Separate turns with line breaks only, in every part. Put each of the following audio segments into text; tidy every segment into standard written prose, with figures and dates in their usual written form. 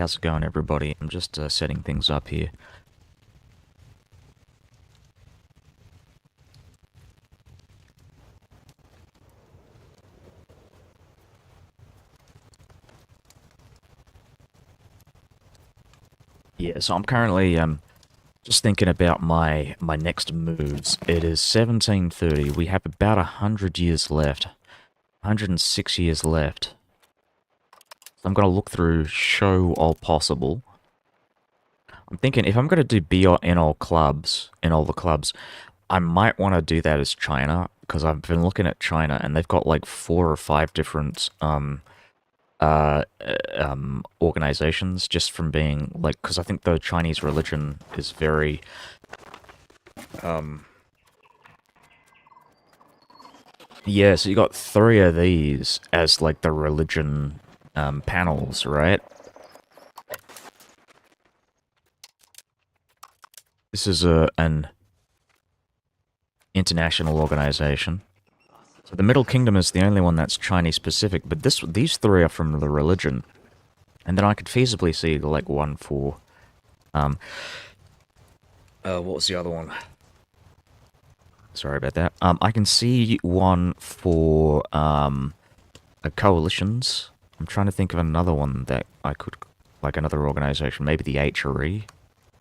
How's it going, everybody? I'm just setting things up here. Yeah, so I'm currently just thinking about my next moves. It is 1730. We have about 100 years left. 106 years left. So I'm gonna look through show all possible. I'm thinking if I'm gonna do B or in all clubs, in all the clubs, I might want to do that as China because I've been looking at China and they've got like 4 or 5 different organizations just from being like, because I think the Chinese religion is very yeah, so you got 3 of these as like the religion panels, right? This is an international organization. So the Middle Kingdom is the only one that's Chinese specific, but these 3 are from the religion. And then I could feasibly see like one for um what was the other one? Sorry about that. I can see one for coalitions. I'm trying to think of another one that I could, like another organization, maybe the HRE.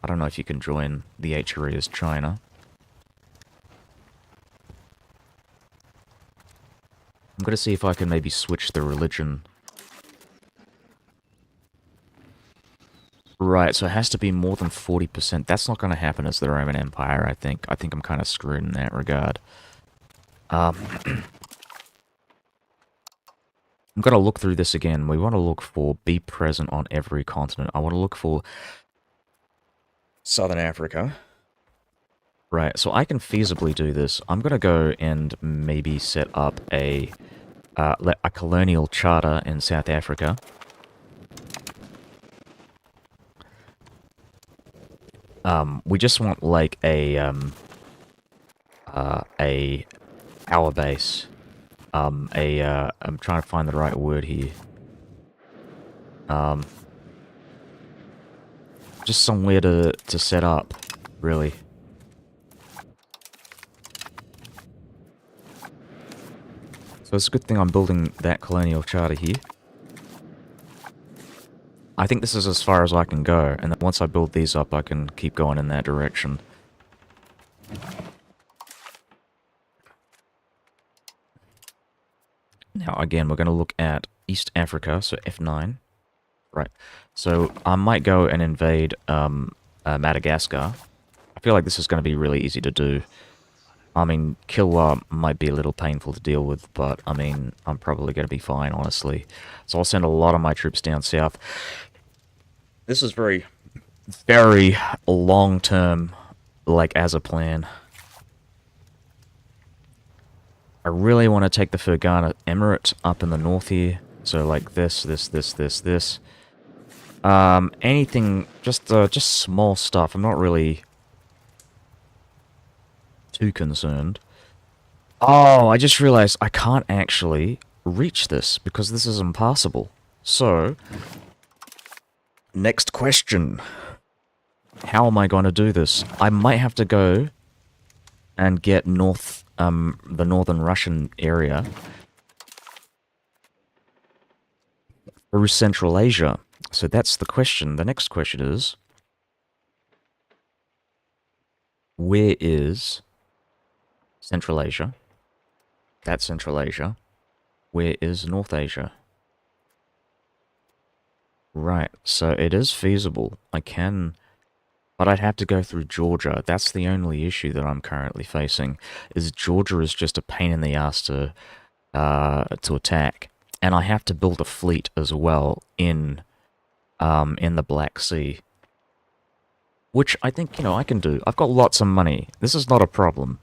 I don't know if you can join the HRE as China. I'm gonna see if I can maybe switch the religion. Right, so it has to be more than 40%. That's not going to happen as the Roman Empire, I think. I think I'm kind of screwed in that regard. I'm going to look through this again. We want to look for be present on every continent. I want to look for Southern Africa. Right, so I can feasibly do this. I'm going to go and maybe set up a colonial charter in South Africa. We just want like a power base. I'm trying to find the right word here. Just somewhere to set up, really. So it's a good thing I'm building that colonial charter here. I think this is as far as I can go, and then once I build these up, I can keep going in that direction. Now, again, we're going to look at East Africa, so F9. Right. So I might go and invade Madagascar. I feel like this is going to be really easy to do. I mean, Kilwa might be a little painful to deal with, but, I mean, I'm probably going to be fine, honestly. So I'll send a lot of my troops down south. This is very, very long-term, like, as a plan. I really want to take the Fergana Emirate up in the north here. So, like, this. Anything, just small stuff. I'm not really too concerned. Oh, I just realized I can't actually reach this because this is impossible. So, next question. How am I going to do this? I might have to go and get the northern Russian area through Central Asia. So that's the question. The next question is, where is Central Asia? That's Central Asia. Where is North Asia? Right, so it is feasible. I can, but I'd have to go through Georgia. That's the only issue that I'm currently facing, is Georgia is just a pain in the ass to attack. And I have to build a fleet as well in the Black Sea. Which I think, you know, I can do. I've got lots of money. This is not a problem.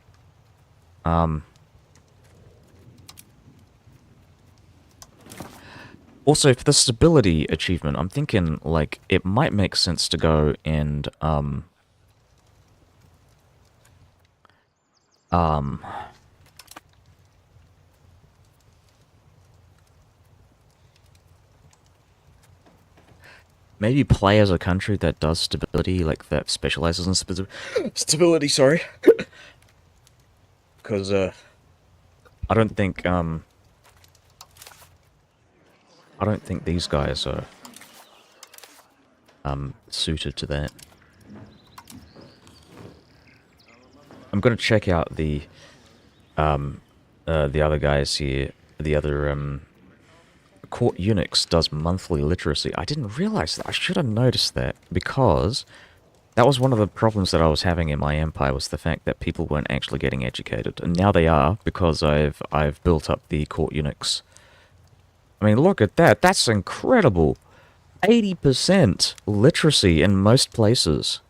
Also, for the stability achievement, I'm thinking, like, it might make sense to go and, maybe play as a country that does stability, like that specializes in stability. Sorry, because I don't think I don't think these guys are suited to that. I'm gonna check out the other guys here. The other court eunuchs does monthly literacy. I didn't realize that. I should have noticed that because that was one of the problems that I was having in my empire was the fact that people weren't actually getting educated, and now they are because I've built up the court eunuchs. I mean, look at that. That's incredible. 80% literacy in most places.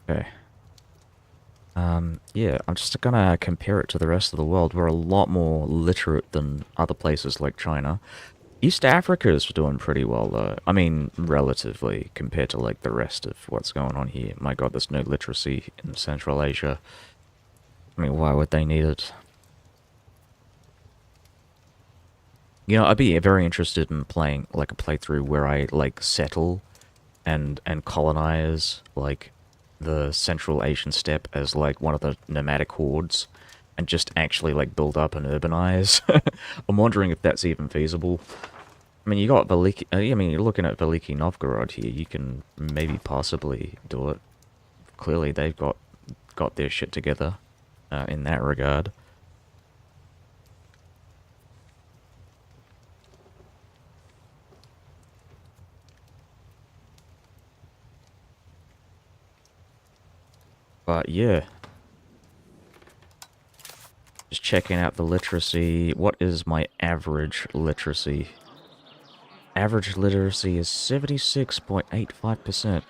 Okay. Yeah, I'm just gonna compare it to the rest of the world. We're a lot more literate than other places like China. East Africa is doing pretty well, though. I mean, relatively, compared to, like, the rest of what's going on here. My god, there's no literacy in Central Asia. I mean, why would they need it? You know, I'd be very interested in playing, like, a playthrough where I, like, settle and colonize, like, the Central Asian steppe as, like, one of the nomadic hordes, and just actually, like, build up and urbanize. I'm wondering if that's even feasible. I mean, you got Veliki... I mean, you're looking at Veliki Novgorod here. You can maybe possibly do it. Clearly, they've got their shit together in that regard. But yeah, just checking out the literacy. What is my average literacy? Average literacy is 76.85%.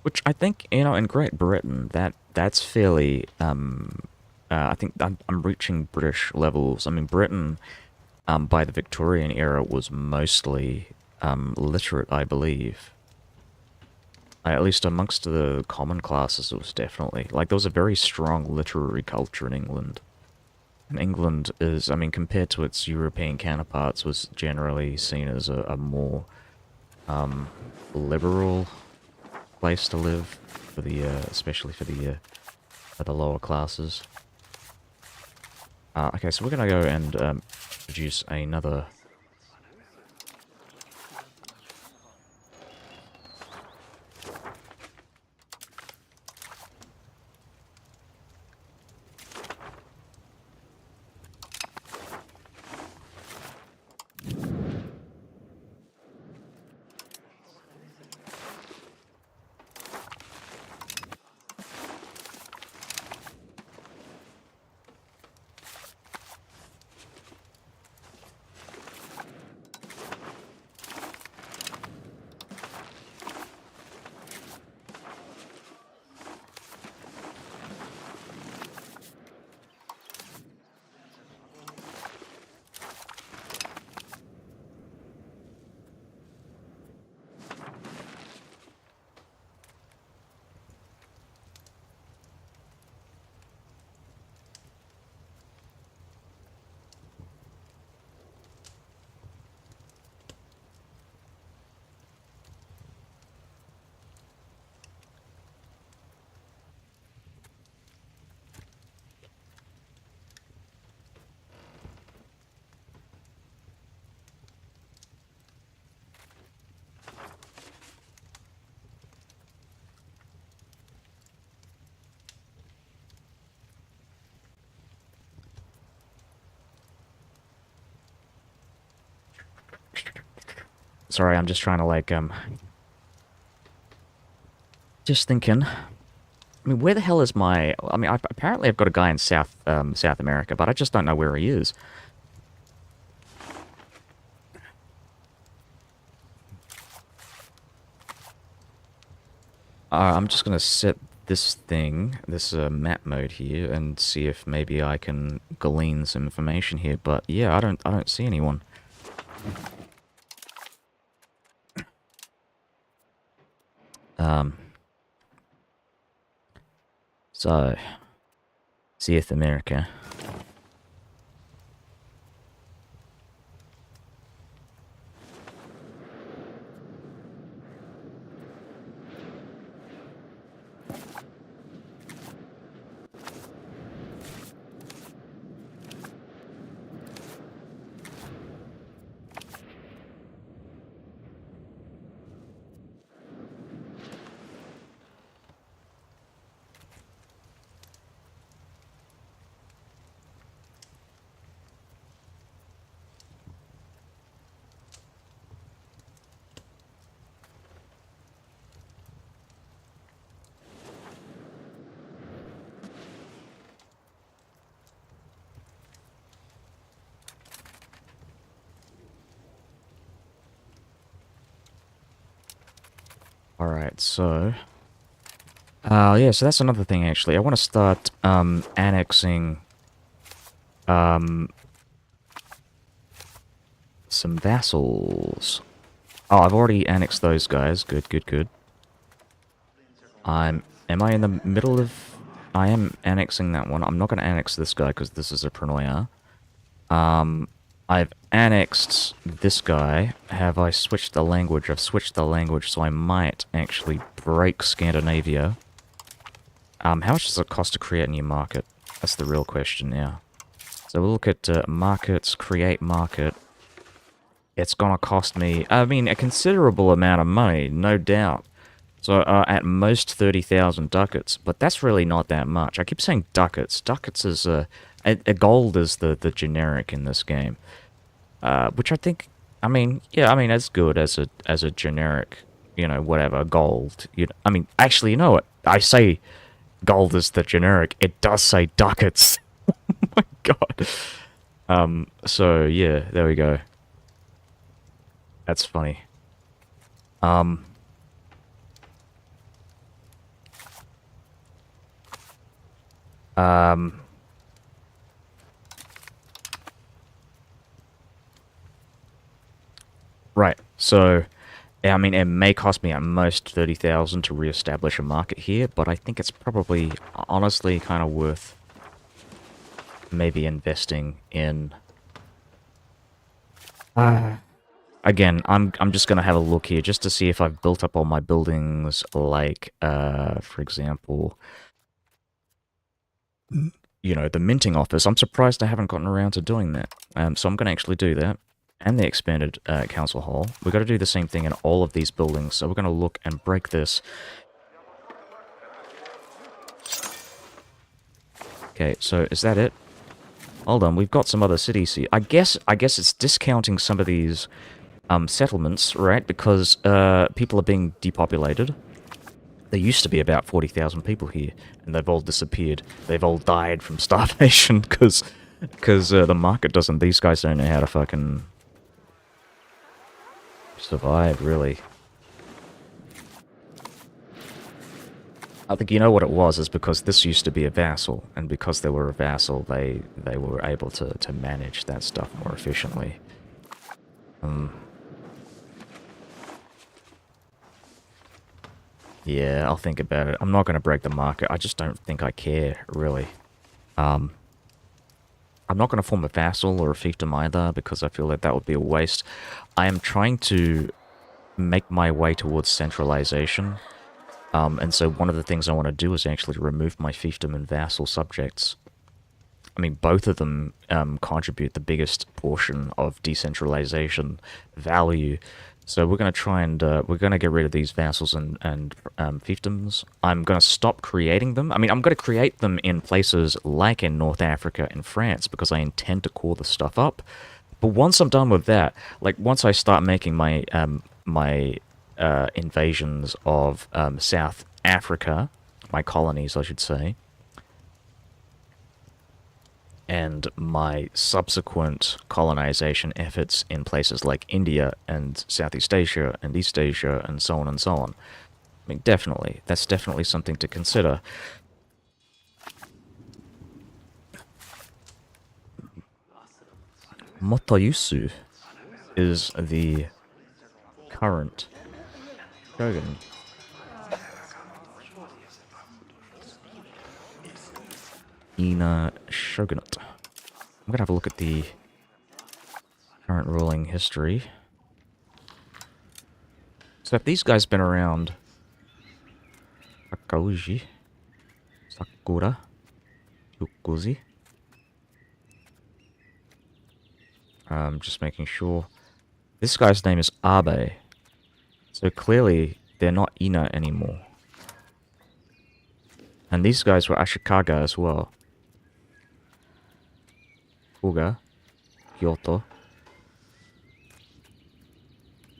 Which I think, you know, in Great Britain, that's fairly, I think I'm reaching British levels. I mean, Britain, by the Victorian era, was mostly, literate, I believe. At least amongst the common classes, it was definitely, like, there was a very strong literary culture in England. And England is, I mean, compared to its European counterparts, was generally seen as a more, liberal place to live for the especially for the lower classes. Okay, so we're gonna go and produce another. Sorry, I'm just trying to like just thinking. I mean, where the hell is my? I mean, apparently I've got a guy in South America, but I just don't know where he is. I'm just gonna set this thing, this map mode here, and see if maybe I can glean some information here. But yeah, I don't see anyone. So South America. Alright, so... yeah, so that's another thing, actually. I want to start, annexing, some vassals. Oh, I've already annexed those guys. Good, good, good. Am I in the middle of... I am annexing that one. I'm not going to annex this guy, because this is a Prenoia. I've annexed this guy. Have I switched the language? I've switched the language, so I might actually break Scandinavia. How much does it cost to create a new market? That's the real question now. So we'll look at markets, create market. It's gonna cost me, I mean, a considerable amount of money, no doubt. So at most 30,000 ducats, but that's really not that much. I keep saying ducats. Ducats is a gold is the generic in this game, which I think, I mean, yeah, I mean as good as a generic, you know, whatever gold. I mean, actually, you know what? I say gold is the generic. It does say ducats. Oh my god. So yeah, there we go. That's funny. Right, so, I mean, it may cost me at most 30,000 to re-establish a market here, but I think it's probably, honestly, kind of worth maybe investing in... Again, I'm just gonna have a look here just to see if I've built up all my buildings, like, for example, you know, the minting office. I'm surprised I haven't gotten around to doing that. So I'm gonna actually do that. And the expanded council hall. We've got to do the same thing in all of these buildings, so we're going to look and break this. Okay, so is that it? Hold on, we've got some other cities here. I guess it's discounting some of these settlements, right? Because people are being depopulated. There used to be about 40,000 people here, and they've all disappeared. They've all died from starvation because the market doesn't... These guys don't know how to fucking survive, really. I think you know what it was, is because this used to be a vassal, and because they were a vassal, they were able to manage that stuff more efficiently. Yeah, I'll think about it. I'm not going to break the market. I just don't think I care, really. I'm not going to form a vassal or a fiefdom either, because I feel like that would be a waste. I am trying to make my way towards centralization. And so one of the things I want to do is actually remove my fiefdom and vassal subjects. I mean, both of them contribute the biggest portion of decentralization value. So we're going to try and, we're going to get rid of these vassals and fiefdoms. I'm going to stop creating them. I mean, I'm going to create them in places like in North Africa and France, because I intend to core the stuff up. But once I'm done with that, like once I start making my invasions of South Africa, my colonies, I should say, and my subsequent colonization efforts in places like India and Southeast Asia and East Asia and so on and so on. I mean, definitely, that's definitely something to consider. Motoyusu is the current shogun. Ina Shogunate. I'm gonna have a look at the current ruling history. So if these guys been around, Sakauji, Sakura, Yukuzi. Just making sure. This guy's name is Abe. So clearly they're not Ina anymore. And these guys were Ashikaga as well. Fuga, Kyoto,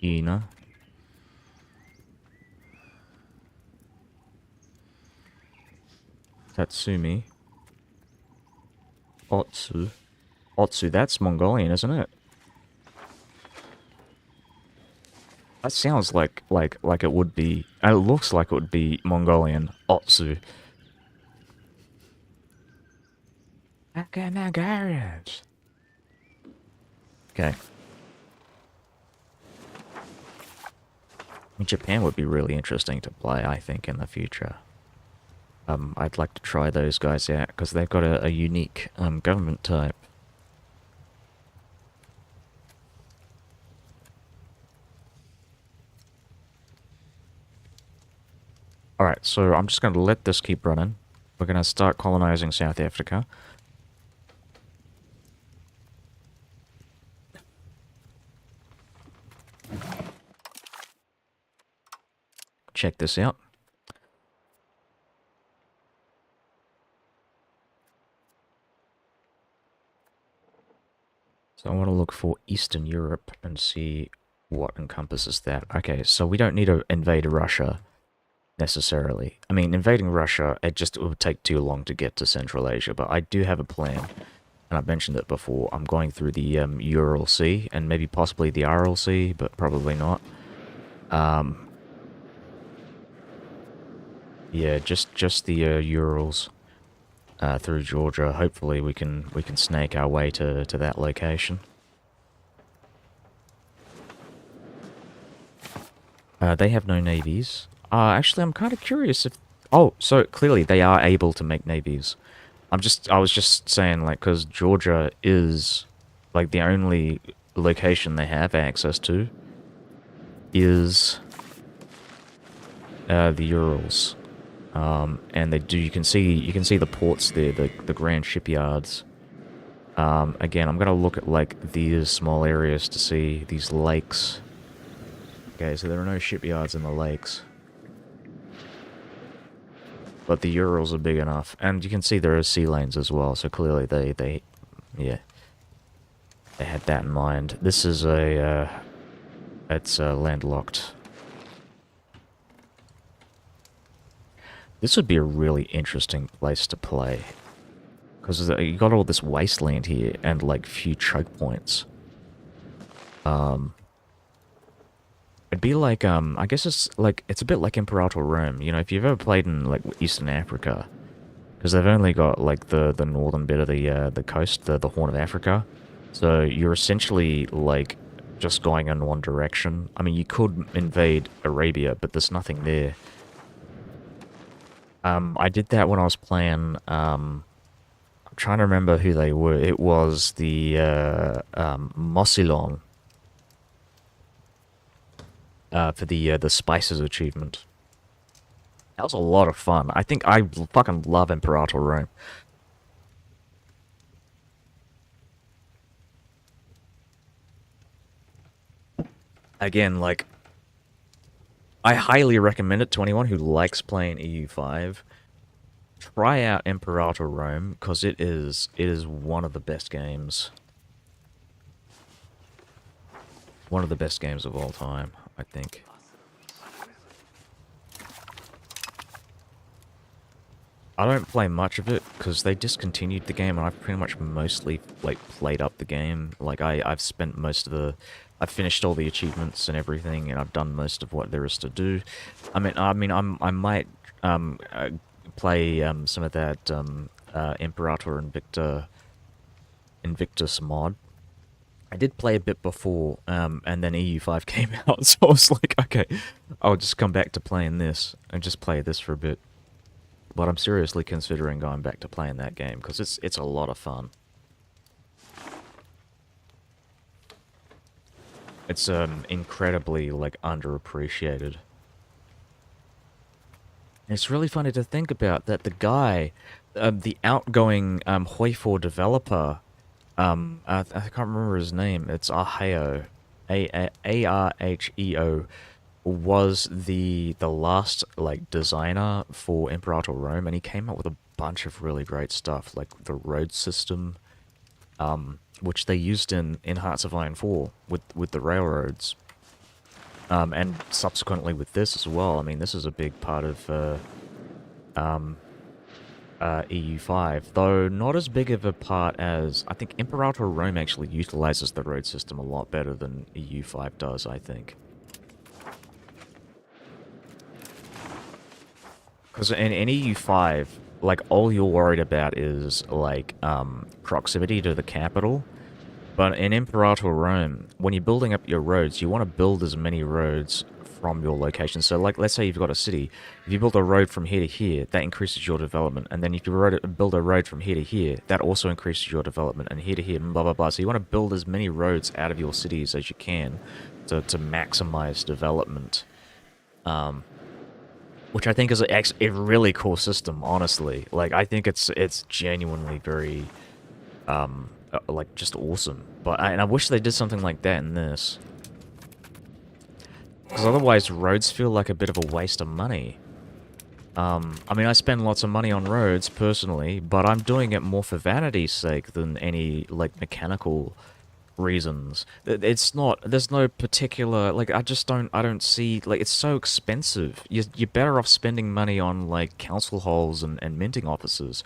Ina. Tatsumi. Otsu. Otsu, that's Mongolian, isn't it? That sounds like it would be. It looks like it would be Mongolian. Otsu. Okay. I mean, Japan would be really interesting to play, I think, in the future. I'd like to try those guys out because they've got a unique government type. Alright, so I'm just going to let this keep running. We're going to start colonizing South Africa. Check this out. So I want to look for Eastern Europe and see what encompasses that. Okay, so we don't need to invade Russia necessarily. I mean, invading Russia, it would take too long to get to Central Asia, but I do have a plan. And I've mentioned it before. I'm going through the Ural Sea and maybe possibly the Aral Sea, but probably not. Yeah, just the Urals through Georgia. Hopefully we can snake our way to that location. They have no navies. Actually, I'm kind of curious if... Oh, so clearly they are able to make navies. I was just saying, like, because Georgia is, like, the only location they have access to is the Urals. And they do, you can see the ports there, the grand shipyards. Again, I'm gonna look at, like, these small areas to see these lakes. Okay, so there are no shipyards in the lakes. But the Urals are big enough. And you can see there are sea lanes as well, so clearly they had that in mind. This is it's landlocked. This would be a really interesting place to play. Because you got all this wasteland here and, like, few choke points. It'd be like, I guess it's a bit like Imperator Rome. You know, if you've ever played in, like, Eastern Africa, because they've only got, like, the northern bit of the coast, the Horn of Africa. So you're essentially, like, just going in one direction. I mean, you could invade Arabia, but there's nothing there. I did that when I was playing, I'm trying to remember who they were. It was the, Mosilon. For the Spices achievement. That was a lot of fun. I think I fucking love Imperator Rome. Again, like, I highly recommend it to anyone who likes playing EU5. Try out Imperator Rome, because it is one of the best games. One of the best games of all time, I think. I don't play much of it because they discontinued the game, and I've pretty much mostly like played up the game. Like I've spent most of I've finished all the achievements and everything, and I've done most of what there is to do. I might play some of that Imperator Invictus mod. I did play a bit before, and then EU5 came out, so I was like, okay, I'll just come back to playing this and just play this for a bit. But I'm seriously considering going back to playing that game because it's a lot of fun. It's incredibly like underappreciated. It's really funny to think about that the guy, the outgoing Hoi4 developer, I can't remember his name. It's Arheo, Arheo, was the last like designer for Imperator Rome, and he came up with a bunch of really great stuff, like the road system, which they used in Hearts of Iron 4 with the railroads, and subsequently with this as well. I mean, this is a big part of EU5, though not as big of a part as I think Imperator Rome actually utilizes the road system a lot better than EU5 does, I think. Because in EU5, like, all you're worried about is, like, proximity to the capital. But in Imperator Rome, when you're building up your roads, you want to build as many roads from your location. So, like, let's say you've got a city. If you build a road from here to here, that increases your development. And then if you build a road from here to here, that also increases your development. And here to here, and blah, blah, blah. So you want to build as many roads out of your cities as you can to maximize development. Which I think is a really cool system, honestly. Like, I think it's genuinely very, like, just awesome. And I wish they did something like that in this. Because otherwise, roads feel like a bit of a waste of money. I mean, I spend lots of money on roads, personally, but I'm doing it more for vanity's sake than any, like, mechanical reasons. It's not, there's no particular, like, I don't see, like, it's so expensive. You're better off spending money on, like, council halls and minting offices.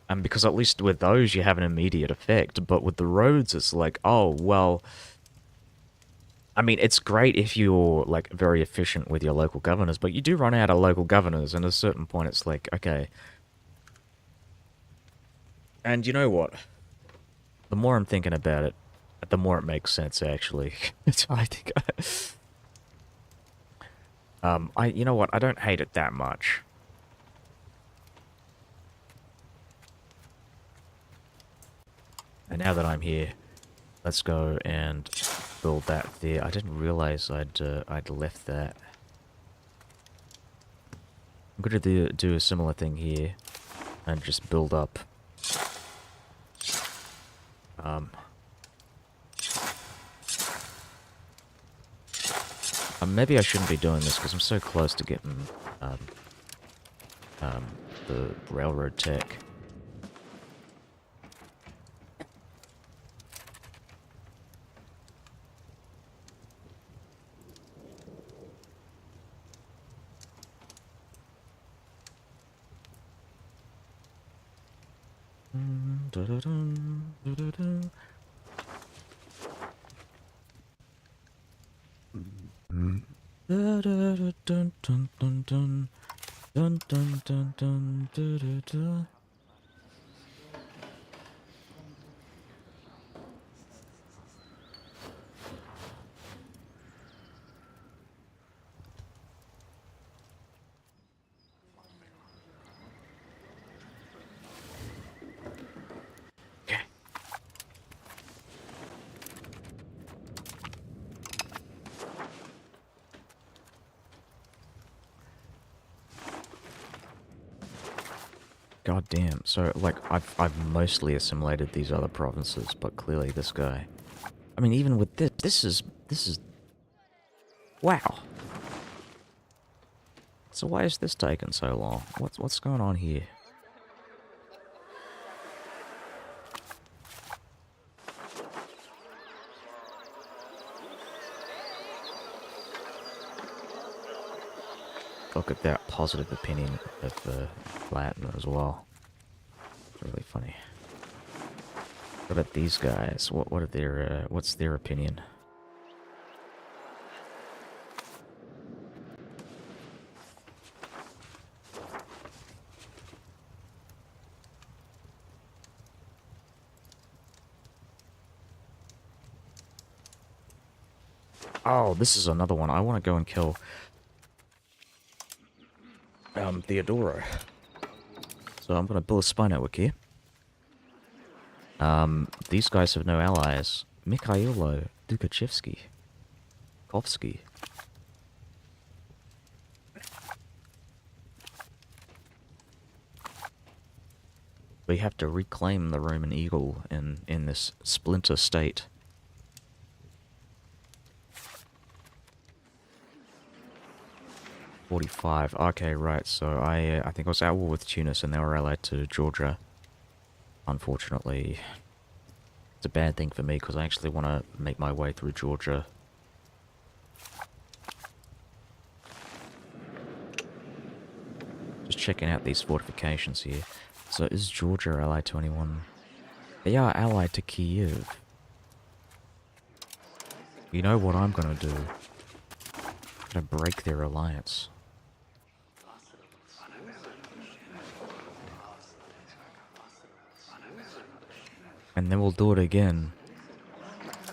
And because at least with those you have an immediate effect, but with the roads it's like, oh, well, I mean, it's great if you're, like, very efficient with your local governors, but you do run out of local governors, and at a certain point it's like, okay. And you know what? The more I'm thinking about it, the more it makes sense, actually. I think you know what? I don't hate it that much. And now that I'm here, let's go and build that there. I didn't realize I'd left that. I'm going to do a similar thing here and just build up. Maybe I shouldn't be doing this because I'm so close to getting the railroad tech. Okay. God damn. So, like, I've mostly assimilated these other provinces, but clearly this guy. I mean, even with this is wow. So why is this taking so long? What's going on here? look at that positive opinion of Latin as well. It's really funny. What about these guys? What are their what's their opinion? Oh, this is another one. I want to go and kill Theodoro. So I'm gonna build a spy network here. These guys have no allies. Mikhailo Dukachevsky. Kovsky. We have to reclaim the Roman eagle in this splinter state. '45. Okay, right. So I think I was at war with Tunis, and they were allied to Georgia. Unfortunately, it's a bad thing for me because I actually want to make my way through Georgia. Just checking out these fortifications here. So is Georgia allied to anyone? They are allied to Kyiv. You know what I'm gonna do? I'm gonna break their alliance. And then we'll do it again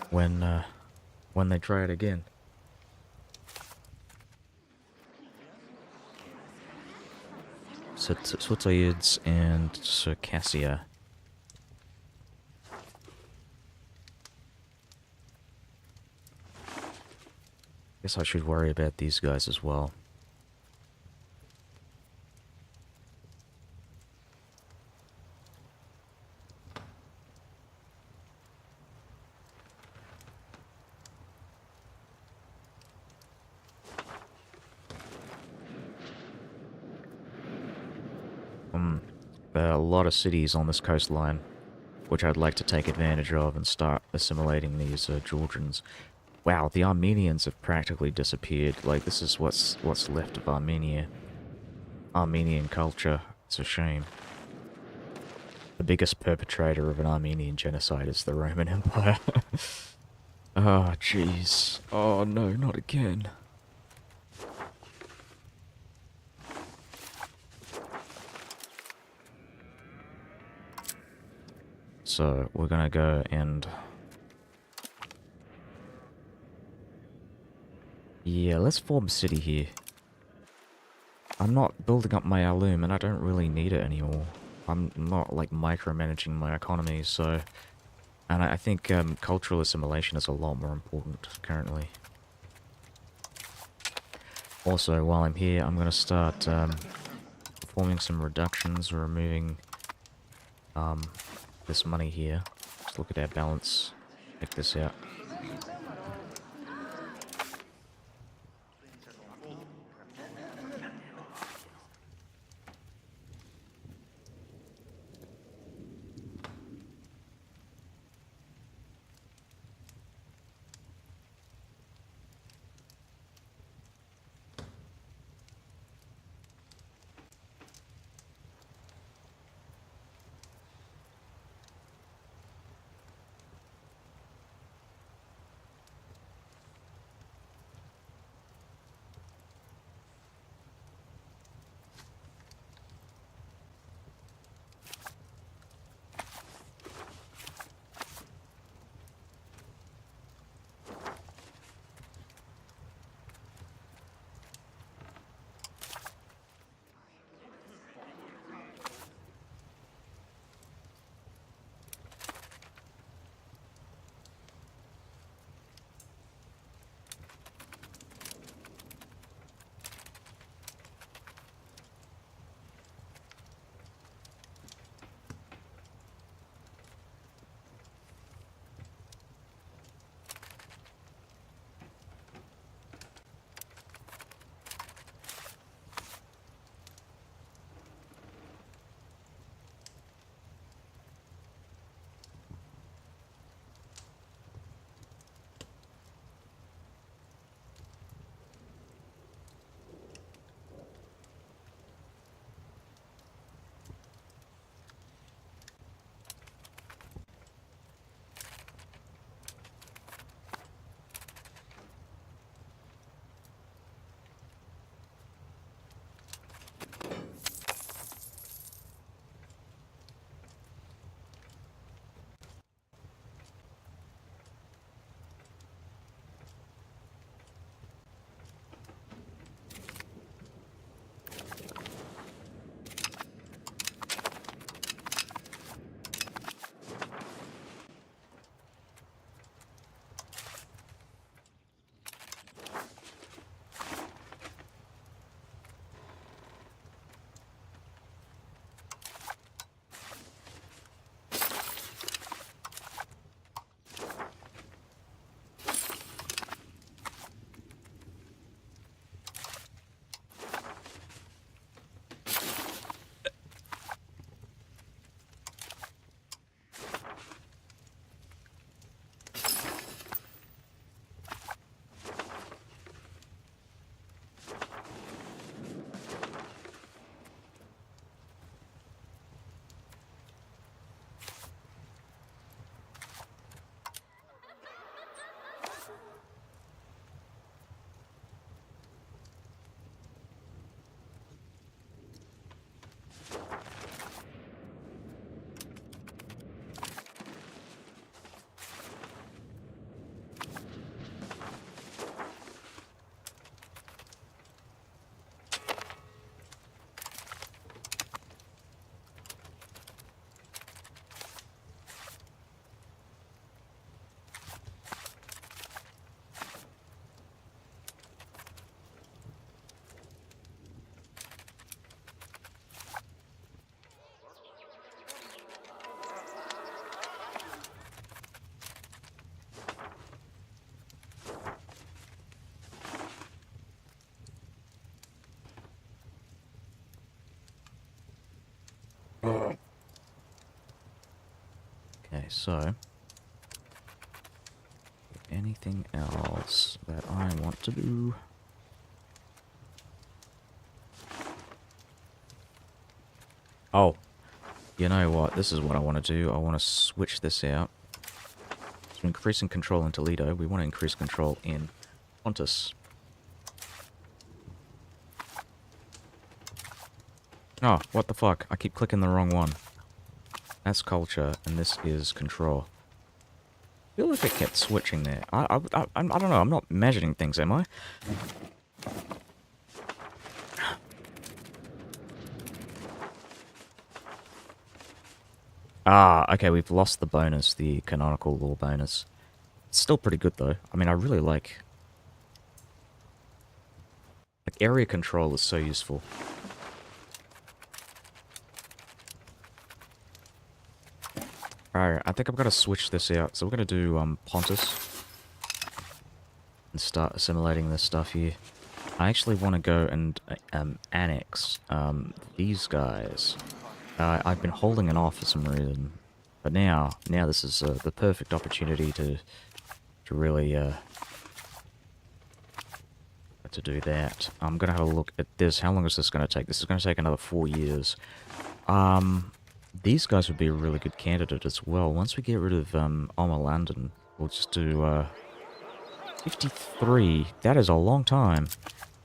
when they try it again. So Switzoids and Circassia. Guess I should worry about these guys as well. There are a lot of cities on this coastline, which I'd like to take advantage of and start assimilating these Georgians. Wow, the Armenians have practically disappeared. Like, this is what's left of Armenia. Armenian culture. It's a shame. The biggest perpetrator of an Armenian genocide is the Roman Empire. Oh, jeez. Oh, no, not again. So, we're gonna go and... yeah, let's form a city here. I'm not building up my alum, and I don't really need it anymore. I'm not, like, micromanaging my economy, so... and I think cultural assimilation is a lot more important currently. Also, while I'm here, I'm gonna start performing some reductions or removing this money here. Let's look at our balance. Check this out. Okay, so anything else that I want to do? Oh, you know what? This is what I want to do. I want to switch this out. So increasing control in Toledo, we want to increase control in Pontus. Oh, what the fuck? I keep clicking the wrong one. That's culture, and this is control. I feel like it kept switching there. I don't know. I'm not imagining things, am I? Ah, okay, we've lost the bonus, the canonical law bonus. It's still pretty good, though. I mean, I really like... area control is so useful. Alright, I think I'm gonna switch this out. So we're gonna do, Pontus. And start assimilating this stuff here. I actually want to go and, annex, these guys. I've been holding it off for some reason. But now this is, the perfect opportunity to really, to do that. I'm gonna have a look at this. How long is this gonna take? This is gonna take another 4 years. These guys would be a really good candidate as well. Once we get rid of, London, we'll just do, 53. That is a long time.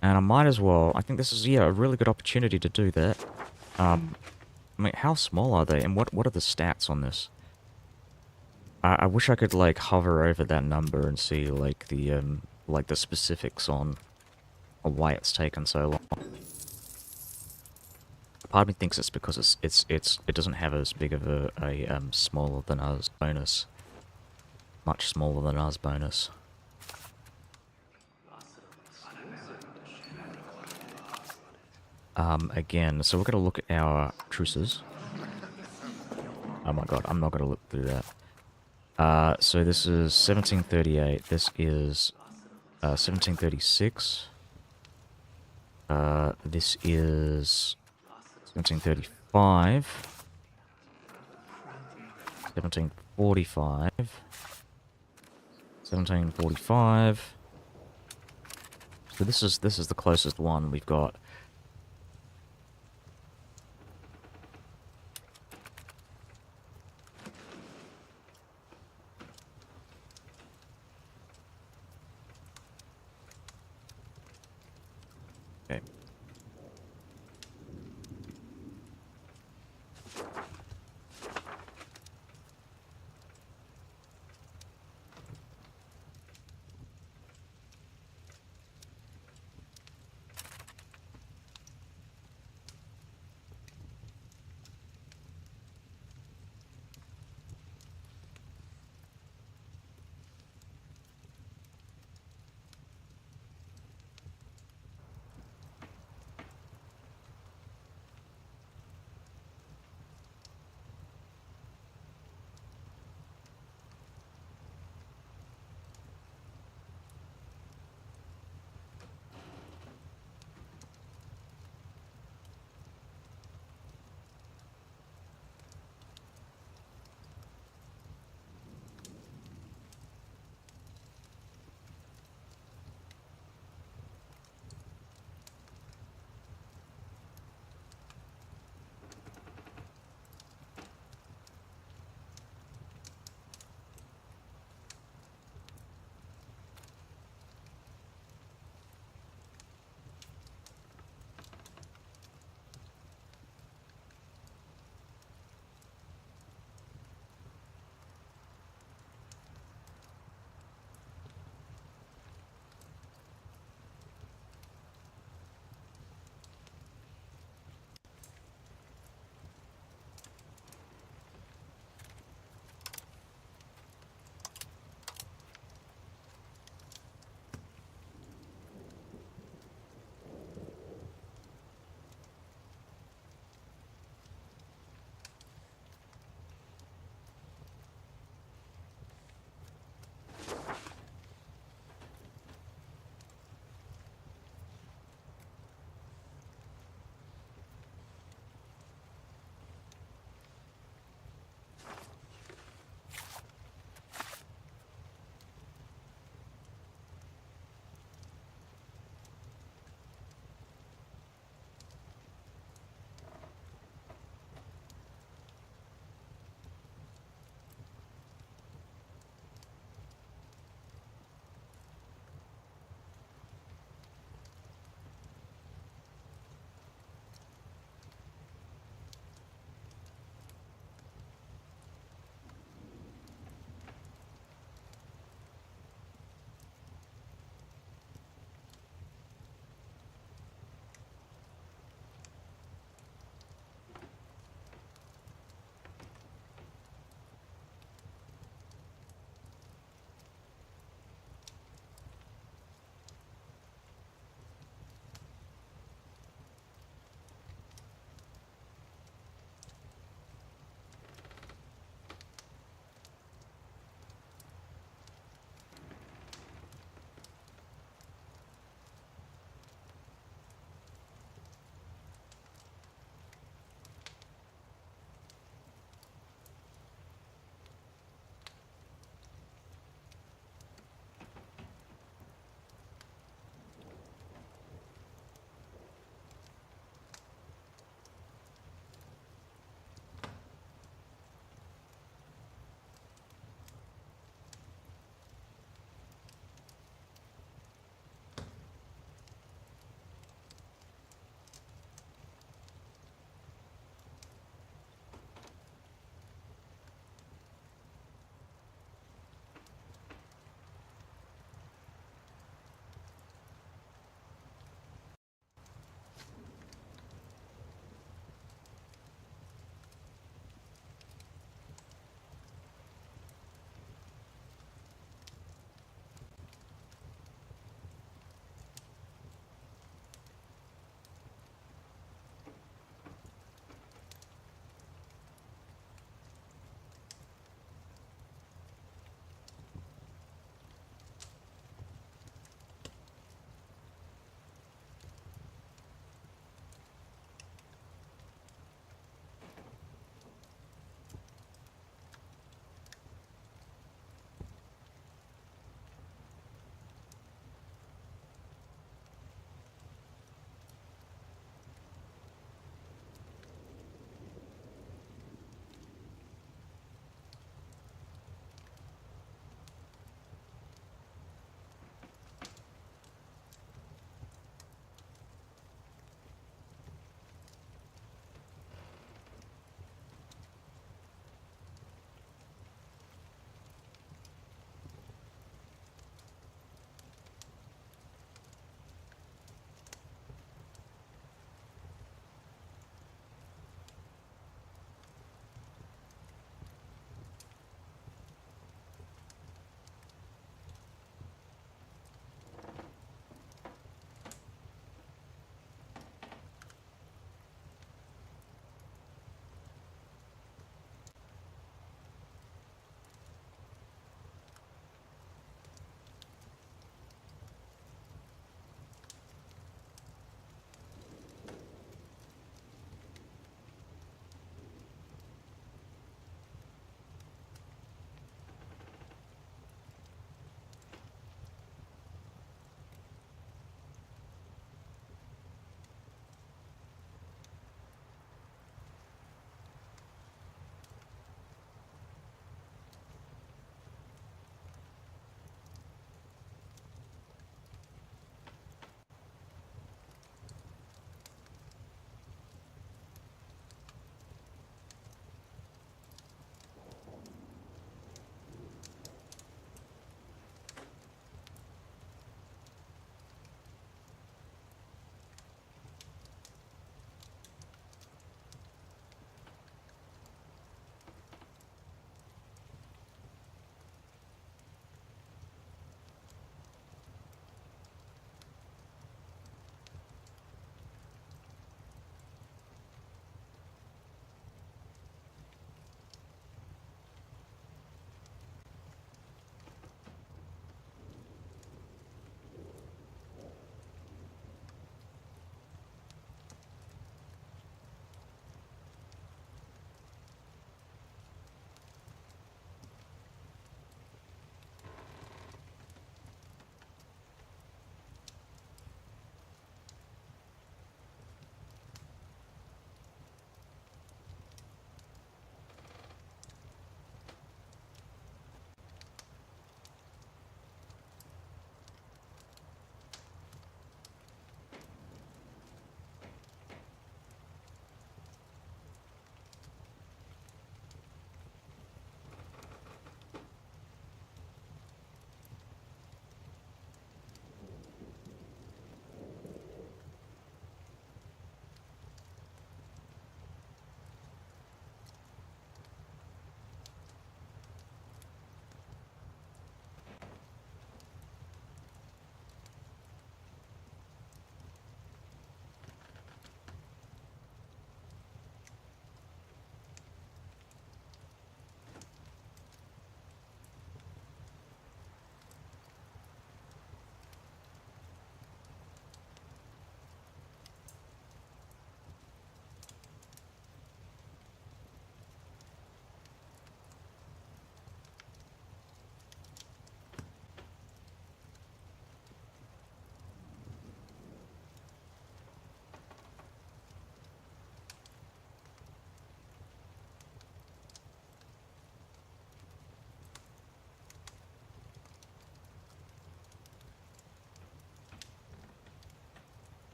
And I might as well... I think this is, yeah, a really good opportunity to do that. I mean, how small are they? And what are the stats on this? I wish I could, like, hover over that number and see, like, the specifics on why it's taken so long. Part of me thinks it's because it doesn't have as big of a smaller than us bonus. Much smaller than us bonus. Again, so we're going to look at our truces. Oh my god, I'm not going to look through that. So this is 1738. This is 1736. This is 1735. 1745. 1745. So this is the closest one we've got. Okay.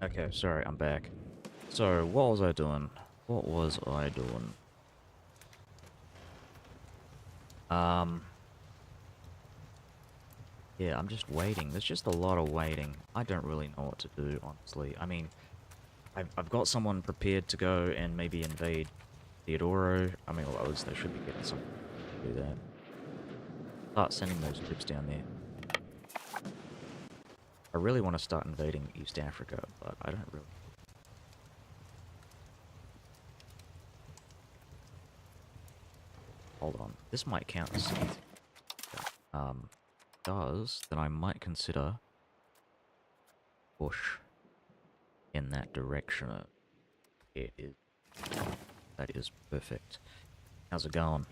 Okay, sorry, I'm back. So, what was I doing? What was I doing? Um, yeah, I'm just waiting. There's just a lot of waiting. I don't really know what to do, honestly. I mean, I've got someone prepared to go and maybe invade Theodoro. I mean, well, at least they should be getting someone to do that. Start sending those troops down there. I really want to start invading East Africa, but I don't really. Hold on. This might count as siege. Does, then I might consider push in that direction. It is. That is perfect. How's it going?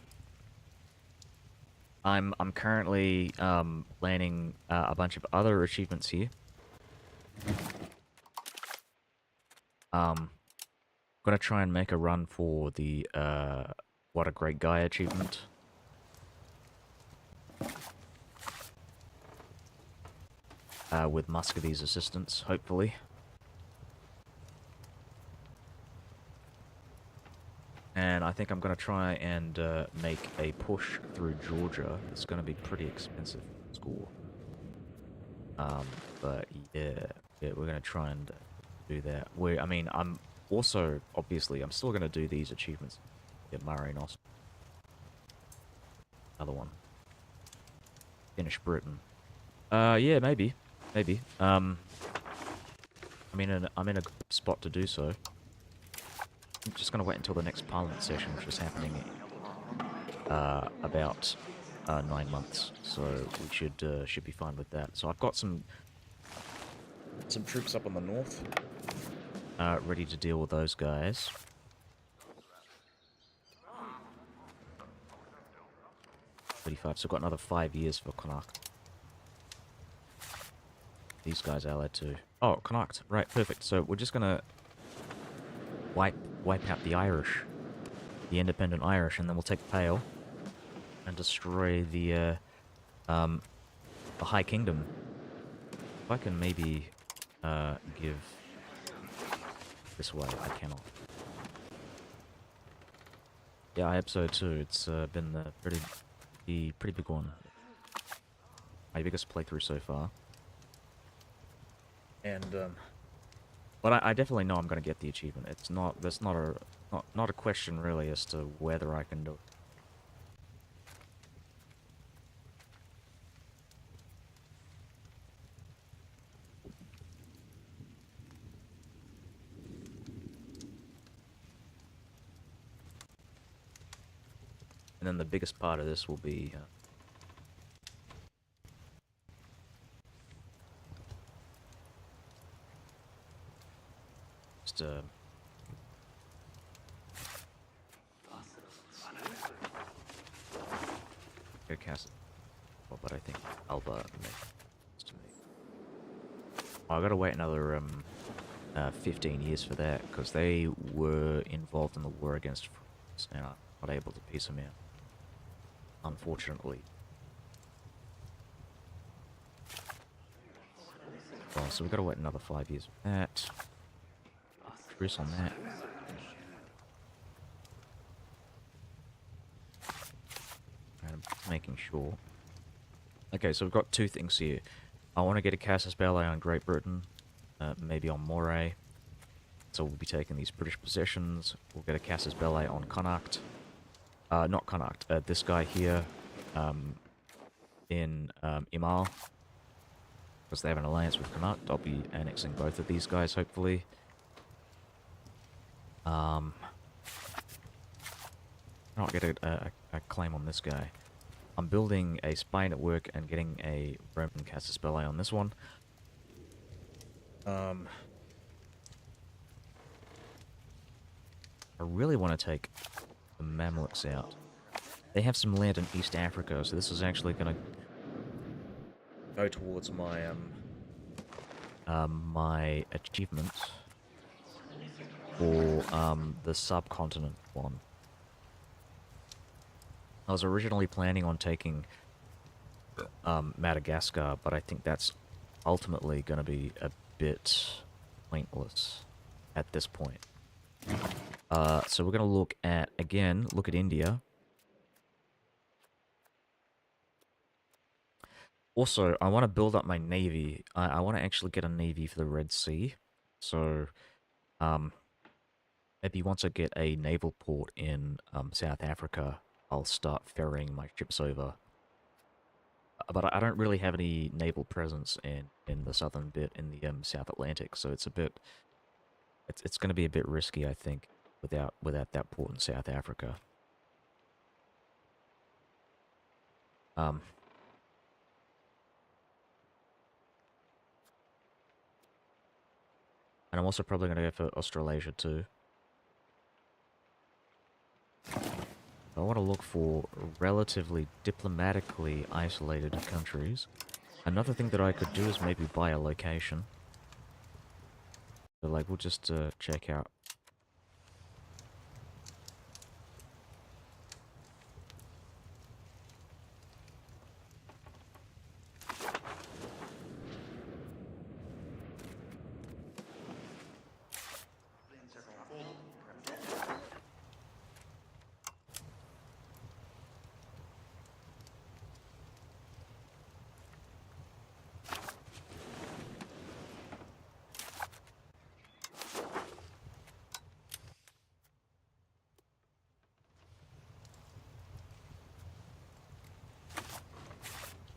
I'm currently planning a bunch of other achievements here. Gonna try and make a run for the What a Great Guy achievement. With Muscovy's assistance, hopefully. And I think I'm going to try and make a push through Georgia. It's going to be pretty expensive to score. But yeah, we're going to try and do that. I mean, I'm also, obviously, I'm still going to do these achievements. Get Mare, Nostrum. Another one. Finish Britain. Yeah, maybe. Maybe. I'm in a good spot to do so. I'm just going to wait until the next Parliament session, which is happening about 9 months. So we should be fine with that. So I've got some troops up on the north, ready to deal with those guys. So I've got another 5 years for Connacht. These guys allied too. Oh, Connacht. Right, perfect. So we're just gonna wipe out the Irish, the independent Irish, and then we'll take Pale and destroy the High Kingdom. If I can maybe give this way, I cannot. Yeah, I hope so too. It's been a pretty big one. My biggest playthrough so far. And but I definitely know I'm going to get the achievement. That's not a question really as to whether I can do it. And then the biggest part of this will be just go cast it. Well, but I think Alba makes to me. Oh, I gotta wait another 15 years for that because they were involved in the war against France and I'm not able to piece them out. Unfortunately. Oh, so we've got to wait another 5 years for that. Truce on that. And I'm making sure. Okay, so we've got two things here. I want to get a Casus Belli on Great Britain, maybe on Mare. So we'll be taking these British possessions. We'll get a Casus Belli on Connacht. Not Connacht, this guy here in Imal. Because they have an alliance with Connacht. I'll be annexing both of these guys, hopefully. I'll get a claim on this guy. I'm building a spy network and getting a Roman Casus Belli on this one. I really want to take the Mamluks out. They have some land in East Africa, so this is actually going to go towards my my achievement for the subcontinent one. I was originally planning on taking Madagascar, but I think that's ultimately going to be a bit pointless at this point. So we're going to look at, again, look at India. Also, I want to build up my navy. I want to actually get a navy for the Red Sea. So, um, maybe once I get a naval port in South Africa, I'll start ferrying my ships over. But I don't really have any naval presence in the southern bit in the South Atlantic, so it's a bit it's going to be a bit risky, I think, without that port in South Africa. Um, and I'm also probably going to go for Australasia too. I want to look for relatively diplomatically isolated countries. Another thing that I could do is maybe buy a location. So, like, we'll just check out.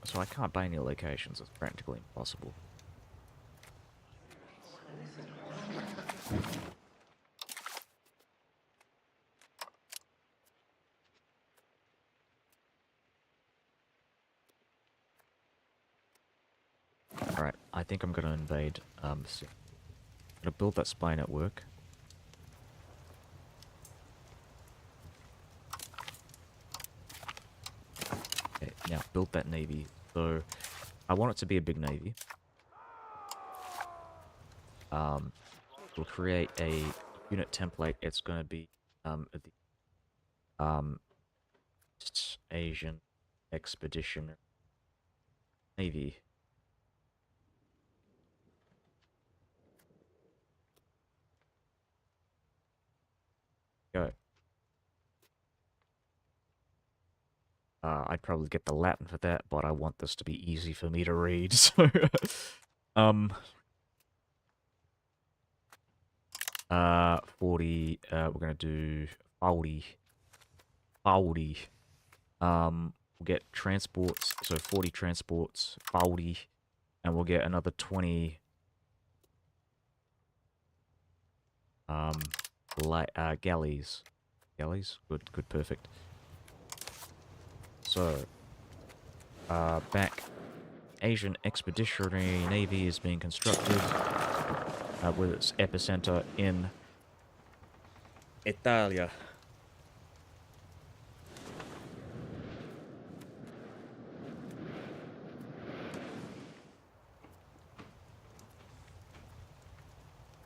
So I can't buy any locations, it's practically impossible. Alright, I think I'm gonna invade, I'm gonna build that spy network. Okay, now build that navy. So, I want it to be a big navy. We'll create a unit template. It's gonna be, the, Asian Expedition Navy. Go. I'd probably get the Latin for that, but I want this to be easy for me to read, so... um... 40, we're gonna do 40. 40. We'll get transports, so 40 transports, 40, and we'll get another 20, galleys. Galleys? Good, perfect. So, back, Asian Expeditionary Navy is being constructed, with its epicenter in Italia.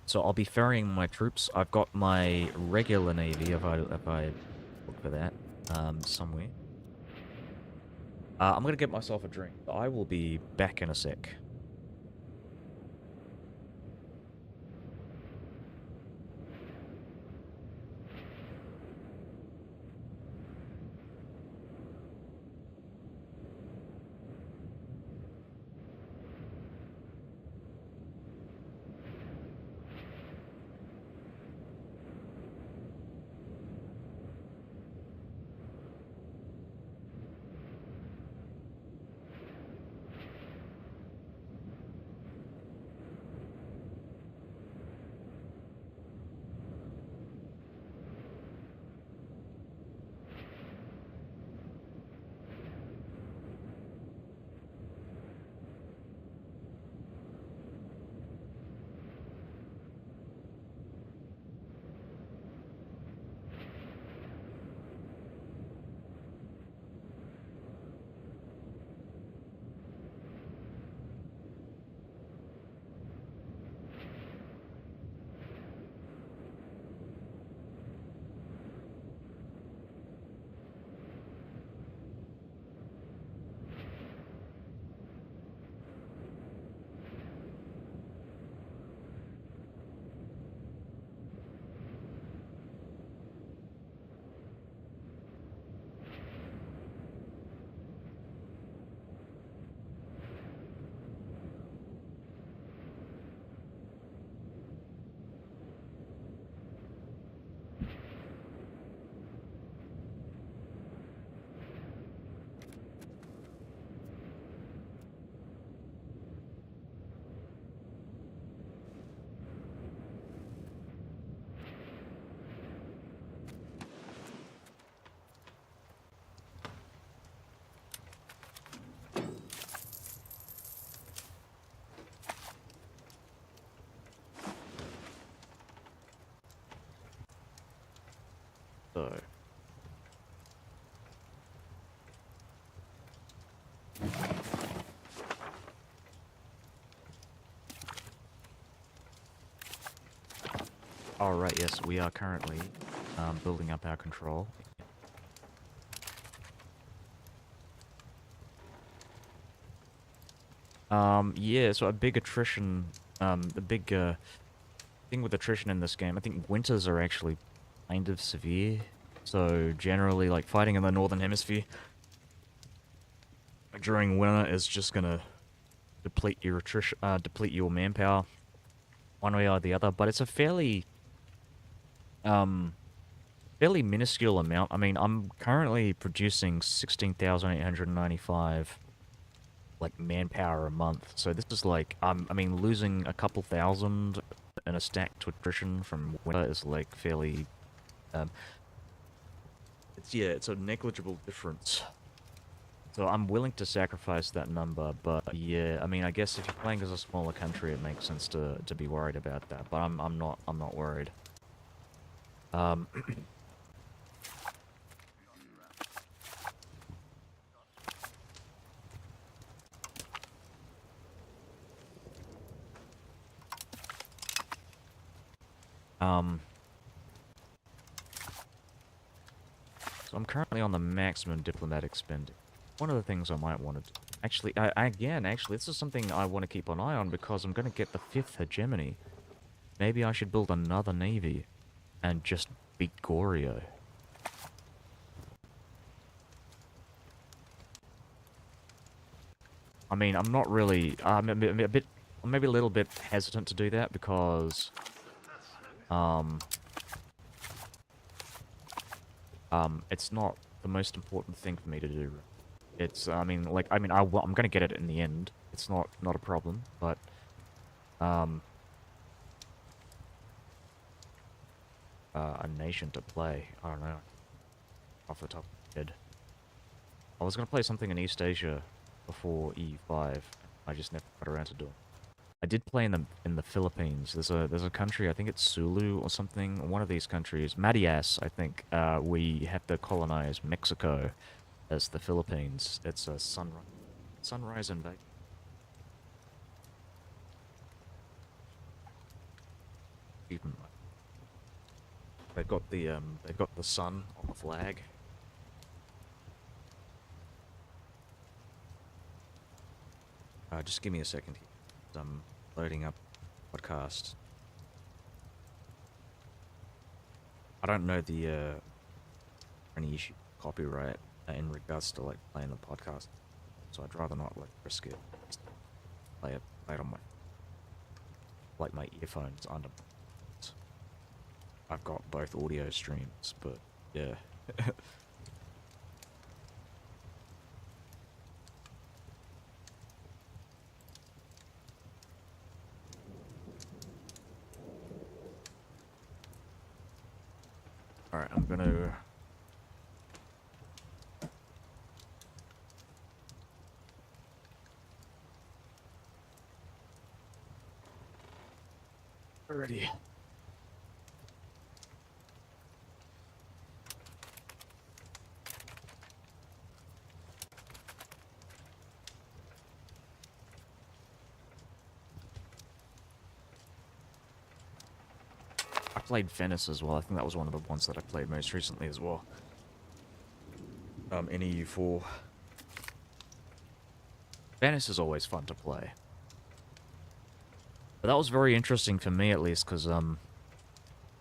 So I'll be ferrying my troops. I've got my regular navy, if I look for that, somewhere. I'm gonna get myself a drink. I will be back in a sec. Alright, yes, we are currently building up our control. Yeah, so a big attrition, the big thing with attrition in this game, I think winters are actually kind of severe. So generally, like fighting in the northern hemisphere during winter is just gonna deplete your attrition, deplete your manpower, one way or the other. But it's a um, fairly minuscule amount. I mean, I'm currently producing 16,895 like manpower a month. So this is like, I mean, losing a couple thousand in a stack to attrition from winter is like fairly, um, it's a negligible difference. So I'm willing to sacrifice that number, but yeah, I mean, I guess if you're playing as a smaller country, it makes sense to be worried about that. But I'm not worried. Um, um, so I'm currently on the maximum diplomatic spending. One of the things I might want to do, actually, actually, this is something I want to keep an eye on because I'm going to get the 5th hegemony. Maybe I should build another navy and just beat Goryeo. I mean, I'm not really, I'm a bit, I'm maybe a little bit hesitant to do that because, um, it's not the most important thing for me to do. It's, I mean, like, I'm gonna get it in the end. It's not a problem, but, um, a nation to play, I don't know, off the top of my head. I was gonna play something in East Asia before EU5. I just never got around to doing it. I did play in the Philippines. There's a country, I think it's Sulu or something. One of these countries, Matias, I think. We have to colonize Mexico as the Philippines. It's a sunrise invasion. They've got the sun on the flag. Just give me a second here. I'm loading up podcast. I don't know the any issue copyright in regards to like playing the podcast, so I'd rather not like risk it. Just play it on my earphones under. I've got both audio streams, but yeah. Alright, I'm gonna... Alrighty. I played Venice as well. I think that was one of the ones that I played most recently as well. In EU4. Venice is always fun to play. But that was very interesting for me, at least, because one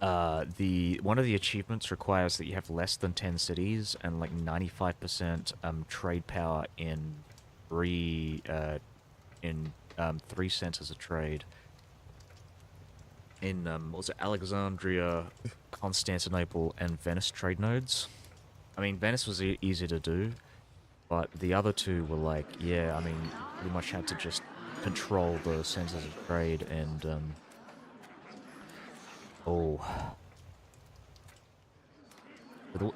of the achievements requires that you have less than 10 cities and like 95% trade power in three centers of trade. In what was it, Alexandria, Constantinople, and Venice trade nodes. I mean, Venice was easy to do, but the other two were like, yeah, I mean, pretty much had to just control the centers of trade and oh,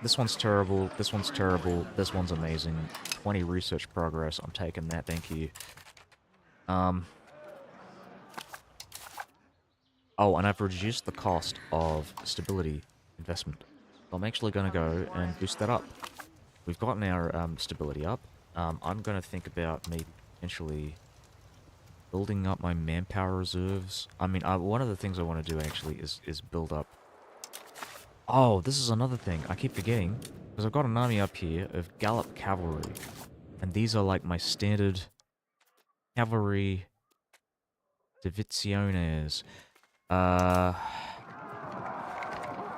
this one's terrible. This one's terrible. This one's amazing. 20 research progress. I'm taking that. Thank you. Oh, and I've reduced the cost of stability investment. So I'm actually going to go and boost that up. We've gotten our stability up. I'm going to think about maybe potentially building up my manpower reserves. I mean, one of the things I want to do actually is build up. Oh, this is another thing I keep forgetting, because I've got an army up here of Gallop cavalry, and these are like my standard cavalry divisiones.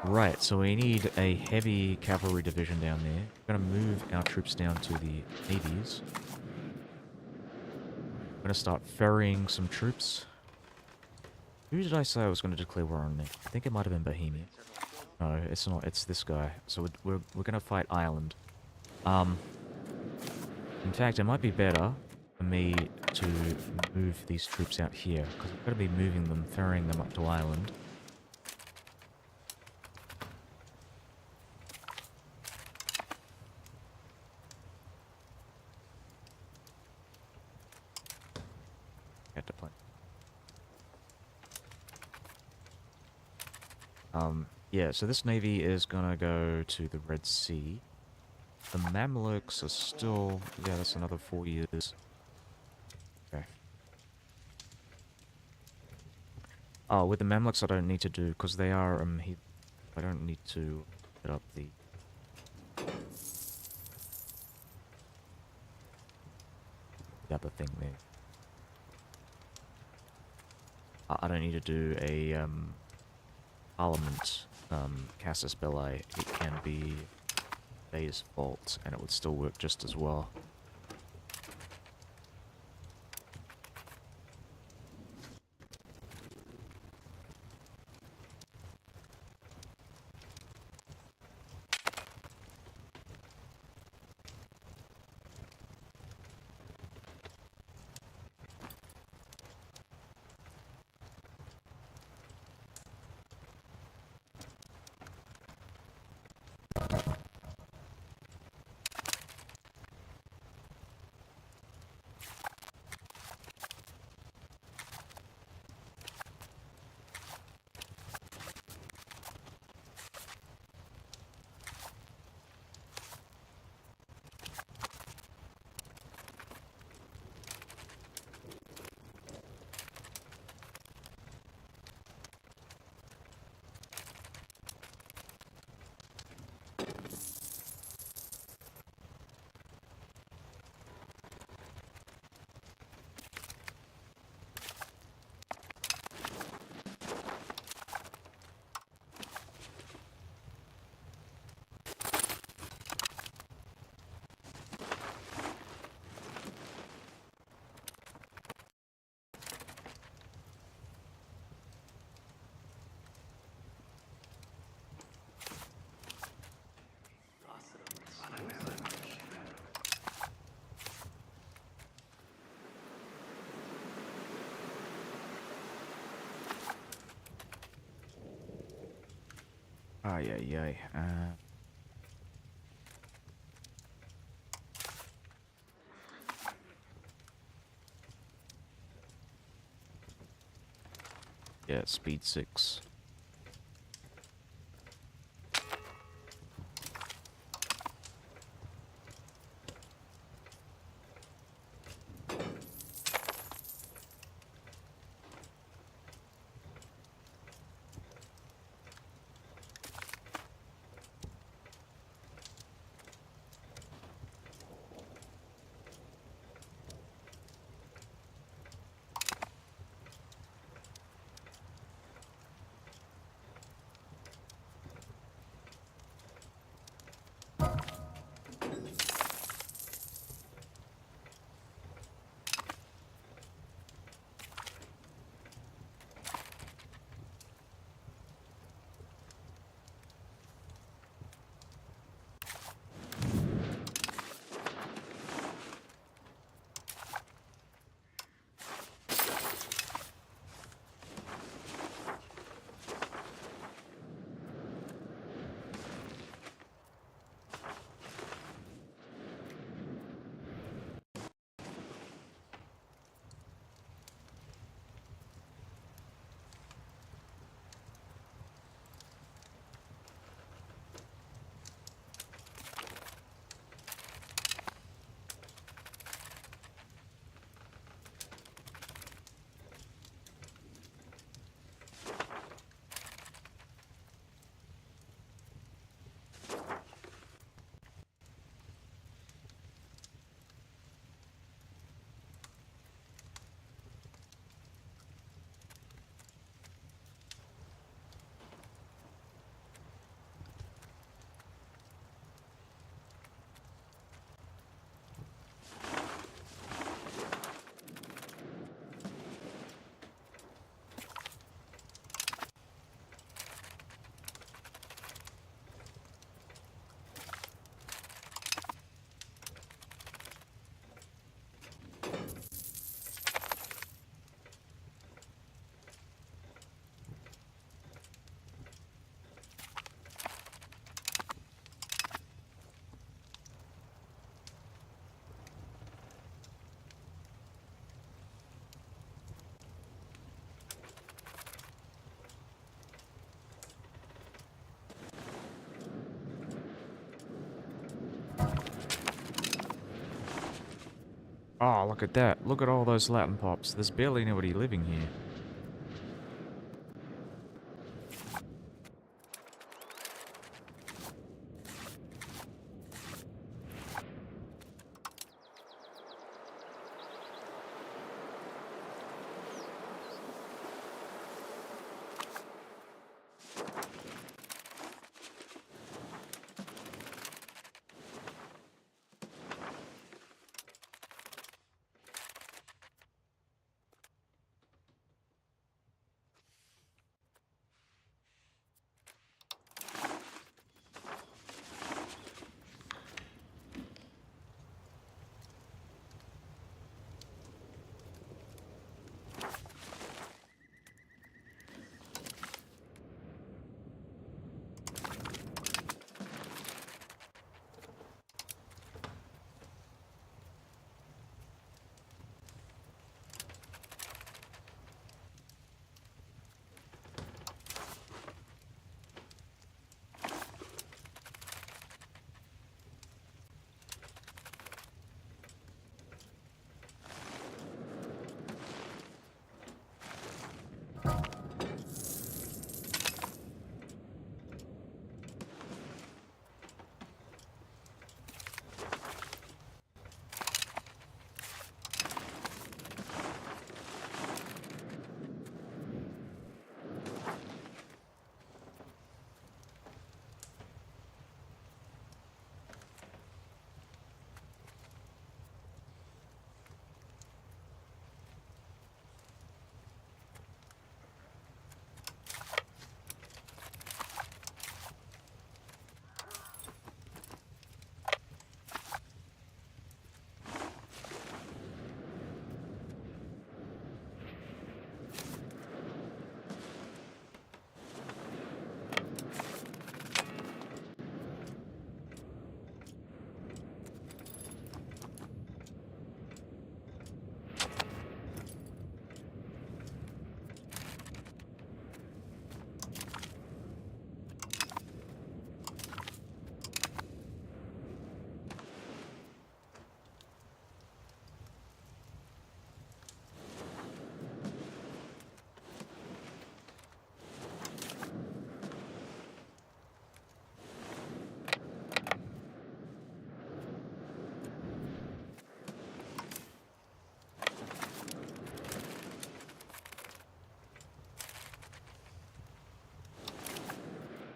Right, so we need a heavy cavalry division down there. We're going to move our troops down to the navies. I'm going to start ferrying some troops. Who did I say I was going to declare war on next? I think it might have been Bohemia. No, it's not. It's this guy. So we're going to fight Ireland. In fact, it might be better for me to move these troops out here, because I'm going to be moving them, ferrying them up to Ireland. Get to plan. Yeah, so this navy is gonna go to the Red Sea. The Mamluks are still... Yeah, that's another 4 years. Okay. Oh, with the Mamluks I don't need to do, because they are, I don't need to set up the other thing there. I don't need to do a, Parliament, Casus Belli. It can be Bay's fault, and it would still work just as well. Ay, ay, ay. Yeah, speed 6. Oh, look at that. Look at all those Latin pops. There's barely anybody living here.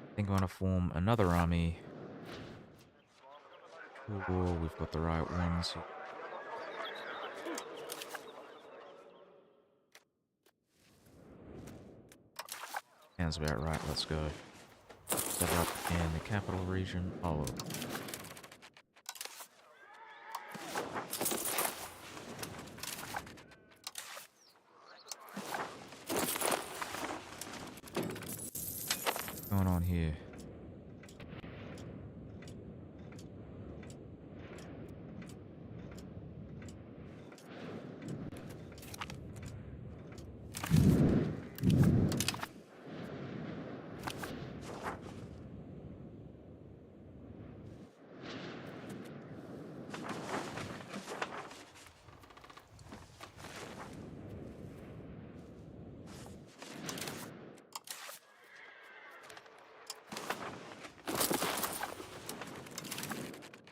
I think I want to form another army. Oh, we've got the right ones. Sounds about right. Let's go. Set up in the capital region. Oh, what's going on here?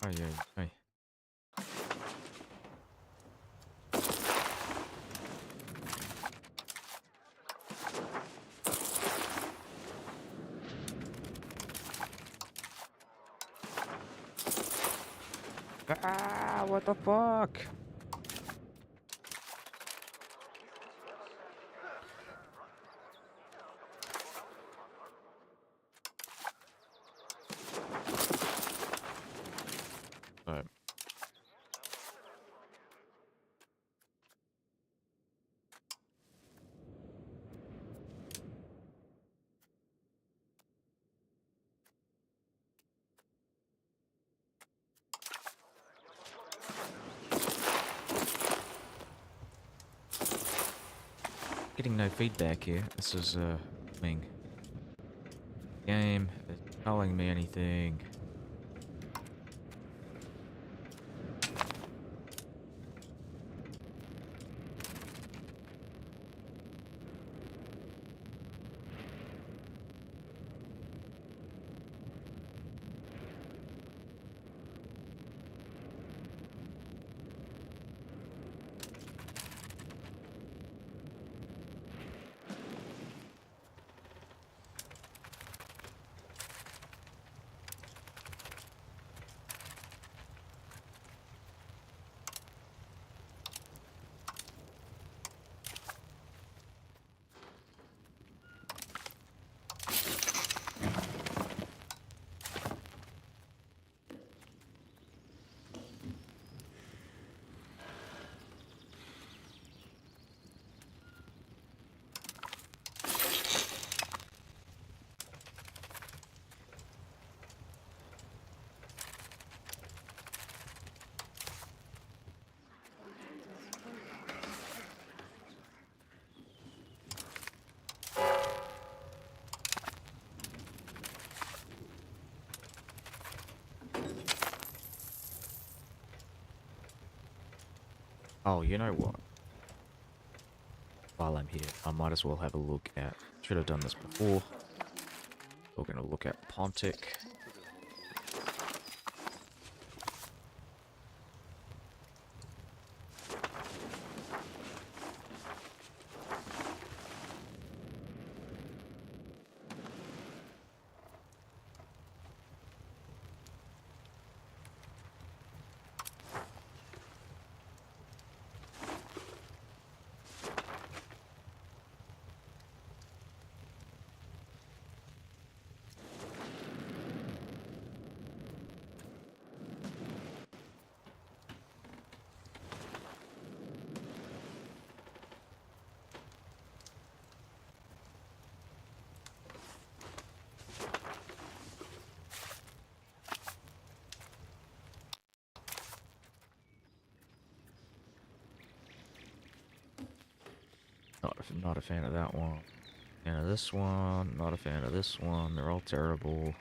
Oh yeah, hey. Ah, what the fuck? So, getting no feedback here. This is thing. Game is telling me anything. Oh, you know what? While I'm here, I might as well have a look at... Should have done this before. We're going to look at Pontic. Not a fan of that one. Fan of this one. Not a fan of this one. They're all terrible.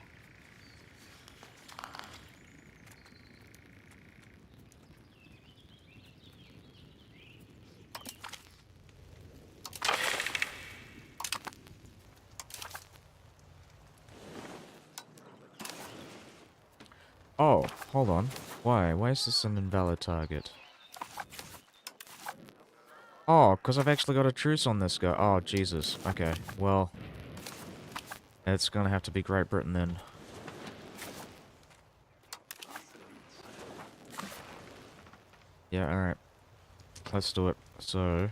Oh, hold on. Why? Why is this an invalid target? Oh, because I've actually got a truce on this guy. Oh, Jesus. Okay, well... It's gonna have to be Great Britain then. Yeah, alright. Let's do it. So...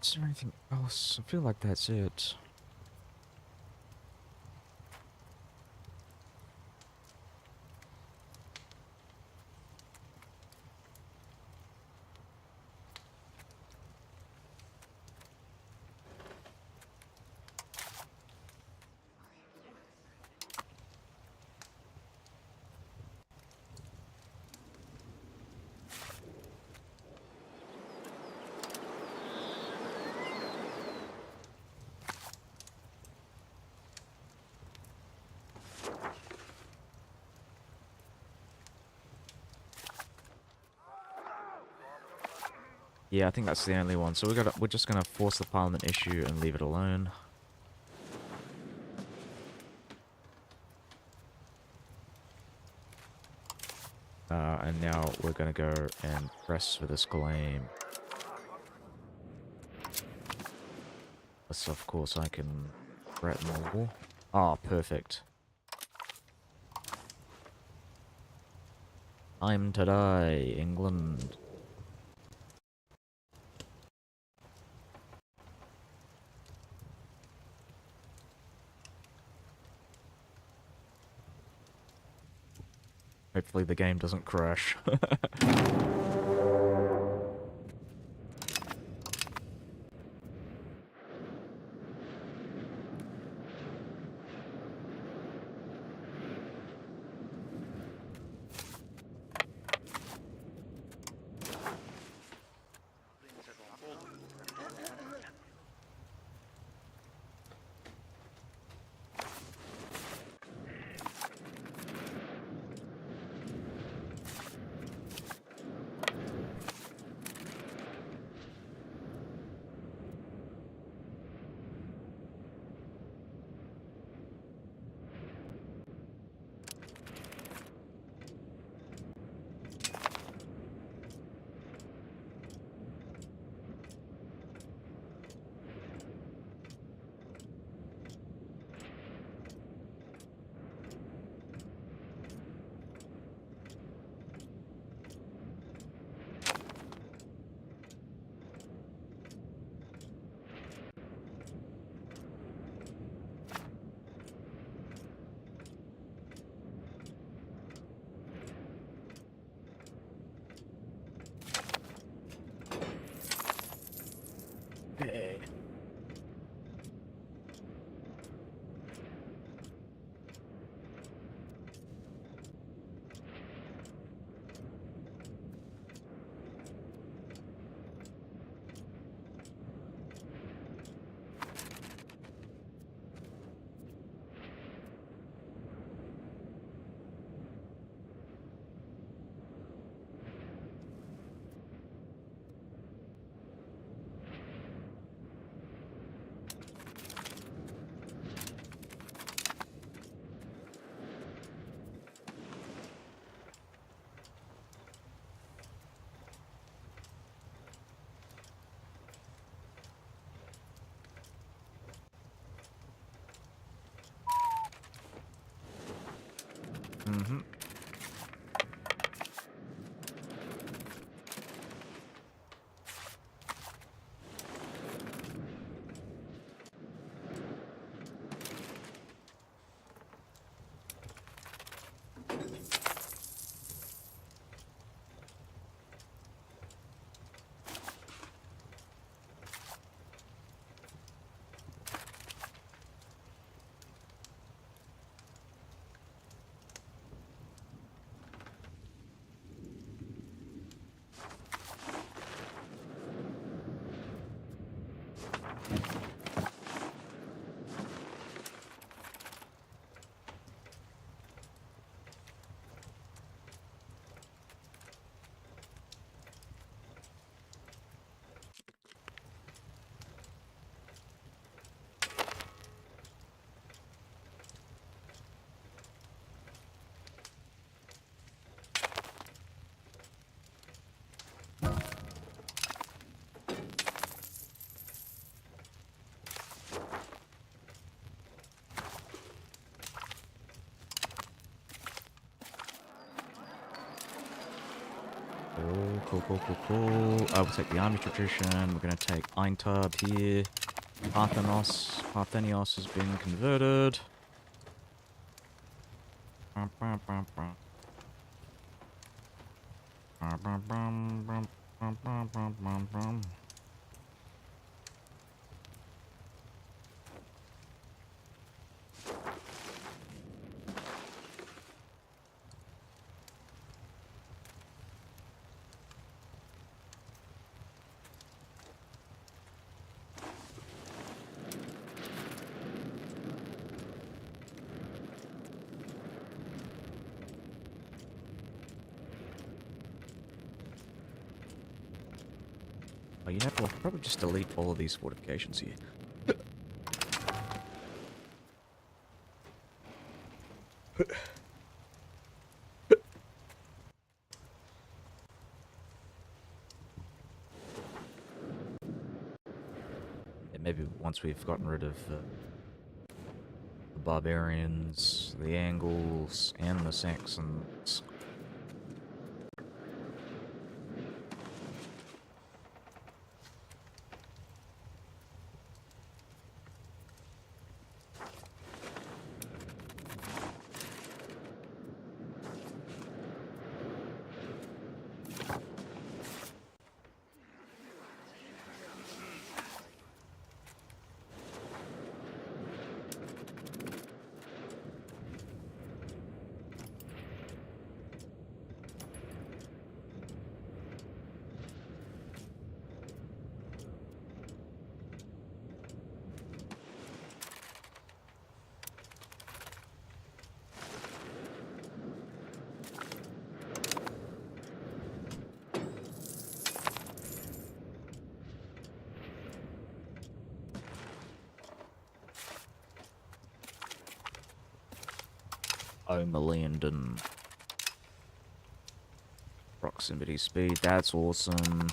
Is there anything else? I feel like that's it. Yeah, I think that's the only one. So we're just gonna force the Parliament issue and leave it alone. And now we're going to go and press for this claim. So of course I can threaten the war. Ah, perfect. Time to die, England. Hopefully the game doesn't crash. Okay. Mm-hmm. Cool. We'll take the army tradition. We're going to take Eintab here. Parthenios has been converted. Oh, you know, I'll probably just delete all of these fortifications here. maybe once we've gotten rid of the barbarians, the Angles, and the Saxons. O'Malinden. Proximity speed, that's awesome.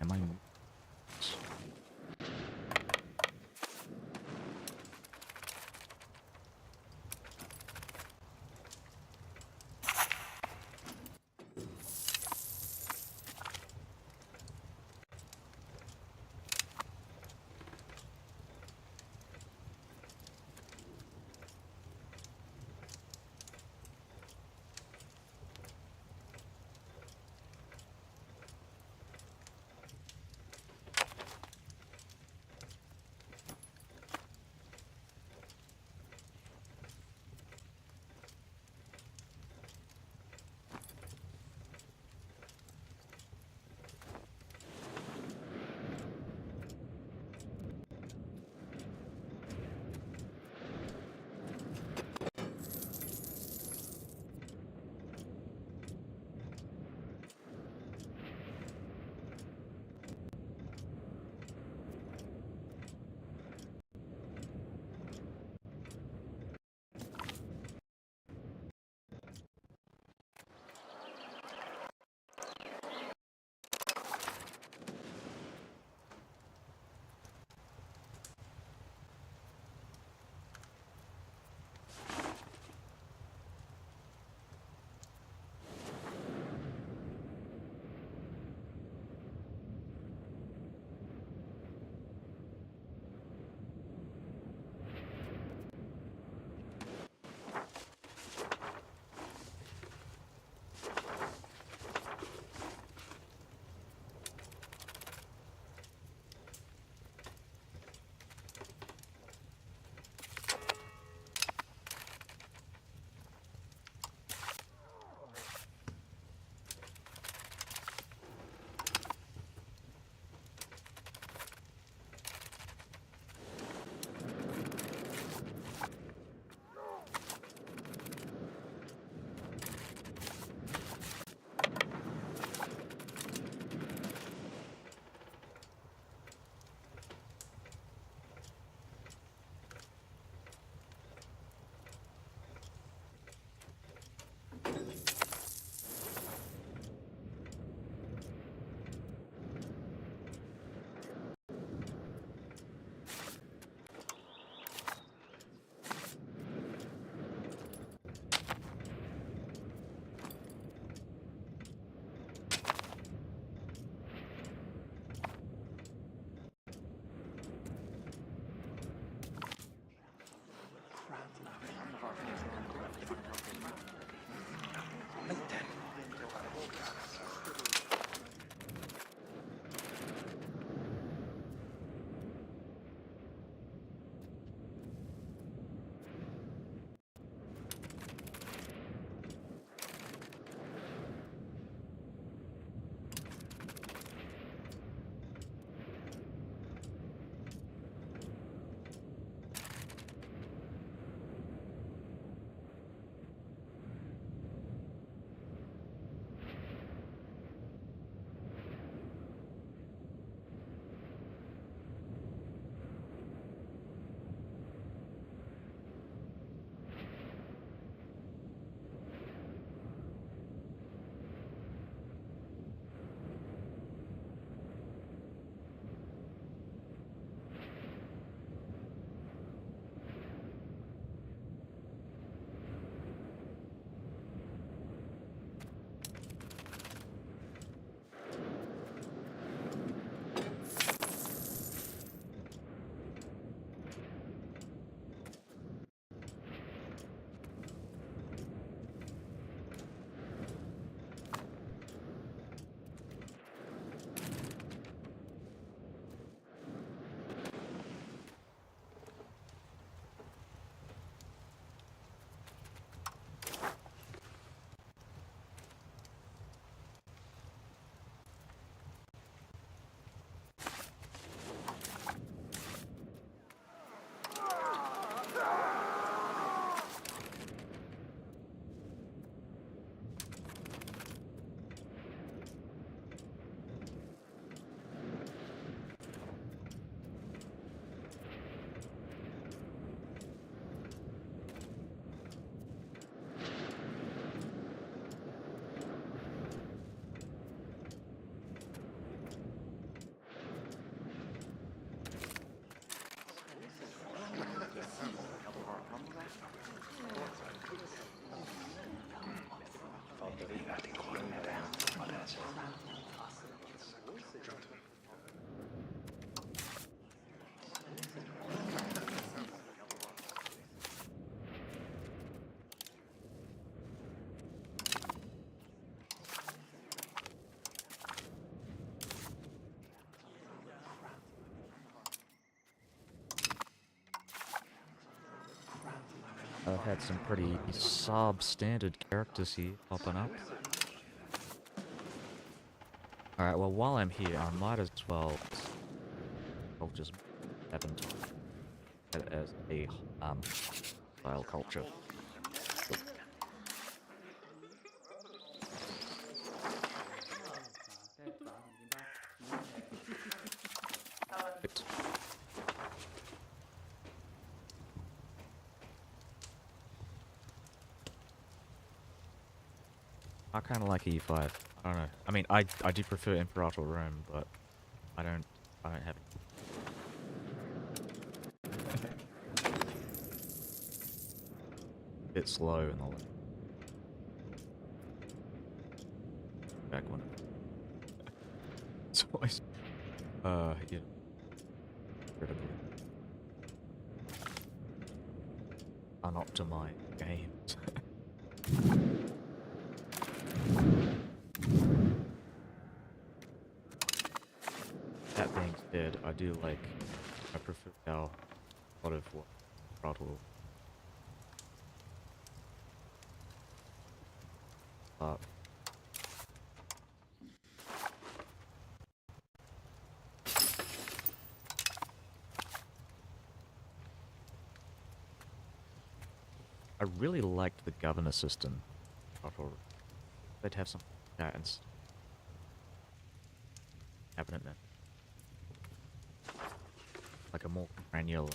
Am I... We've had some pretty substandard characters here popping up. Alright, well, while I'm here, I might as well I'll just happen to it as a style culture. Perfect. I kind of like E5. I don't know. I mean, I do prefer Imperator Rome, but I don't have it. Bit slow in the back one. It's always yeah. Incredibly unoptimized games. That being said, I prefer how a lot of what throttle up. I really liked the governor system. They'd have some guidance. Cabinet man. Like a more granular.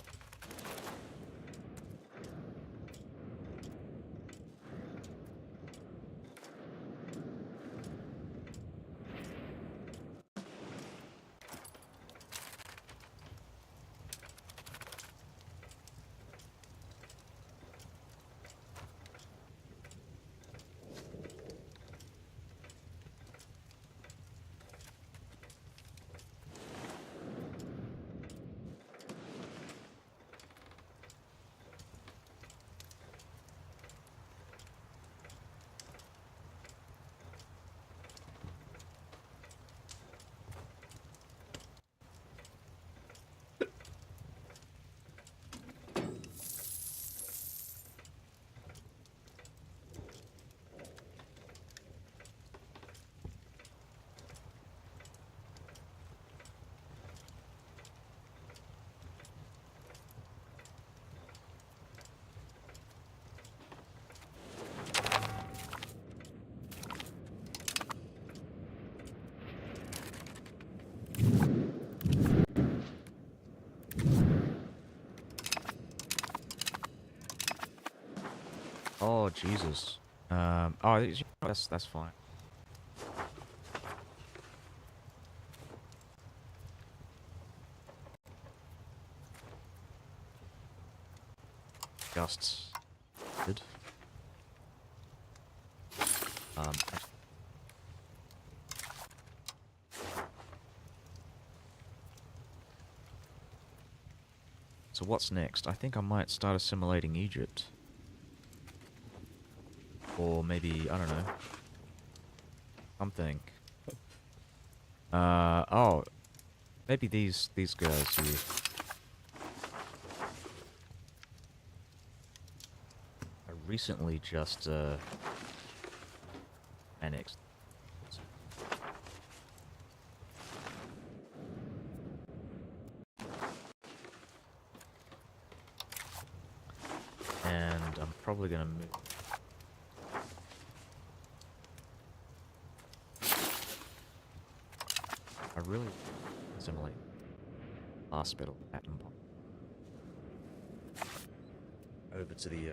Oh Jesus. That's fine. Gusts. Good. So what's next? I think I might start assimilating Egypt. Or maybe, I don't know. Something. Oh. Maybe these guys here. I recently just, annexed. And I'm probably gonna move. I really assimilate hospital atom bomb over to the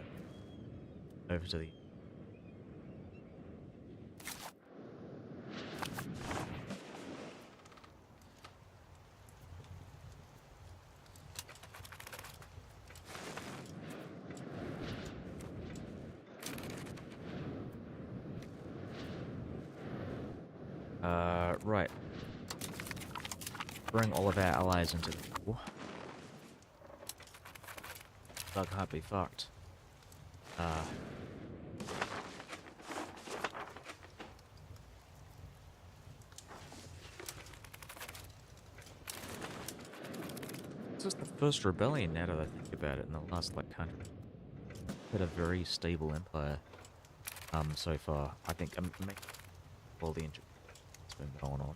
right. Bring all of our allies into the war. Bug can't be fucked. This is the first rebellion now that I think about it in the last, like, 100. had a very stable empire so far. I think all the intrigue that's been going on.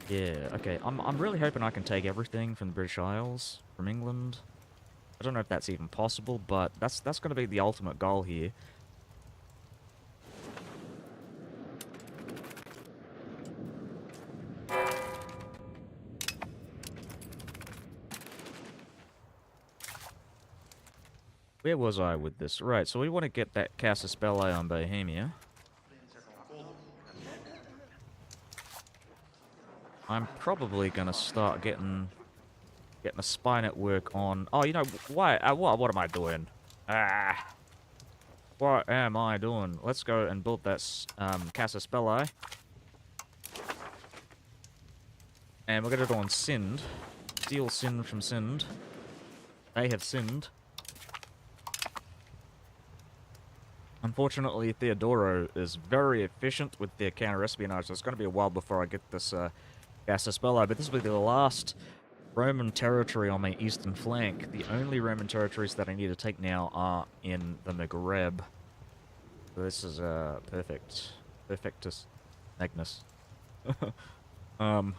Yeah, okay. I'm really hoping I can take everything from the British Isles, from England. I don't know if that's even possible, but that's going to be the ultimate goal here. Where was I with this? Right, so we want to get that Casus Belli on Bohemia. I'm probably going to start getting a spy network on... Oh, you know, why? What am I doing? Ah, what am I doing? Let's go and build that Casus Belli. And we're going to do it on Sind. Steal Sind from Sind. They have sinned. Unfortunately, Theodoro is very efficient with their counter-espionage, so it's going to be a while before I get this Casus Belli, but this will be the last Roman territory on my eastern flank. The only Roman territories that I need to take now are in the Maghreb. So this is perfect. Perfectus Magnus. um,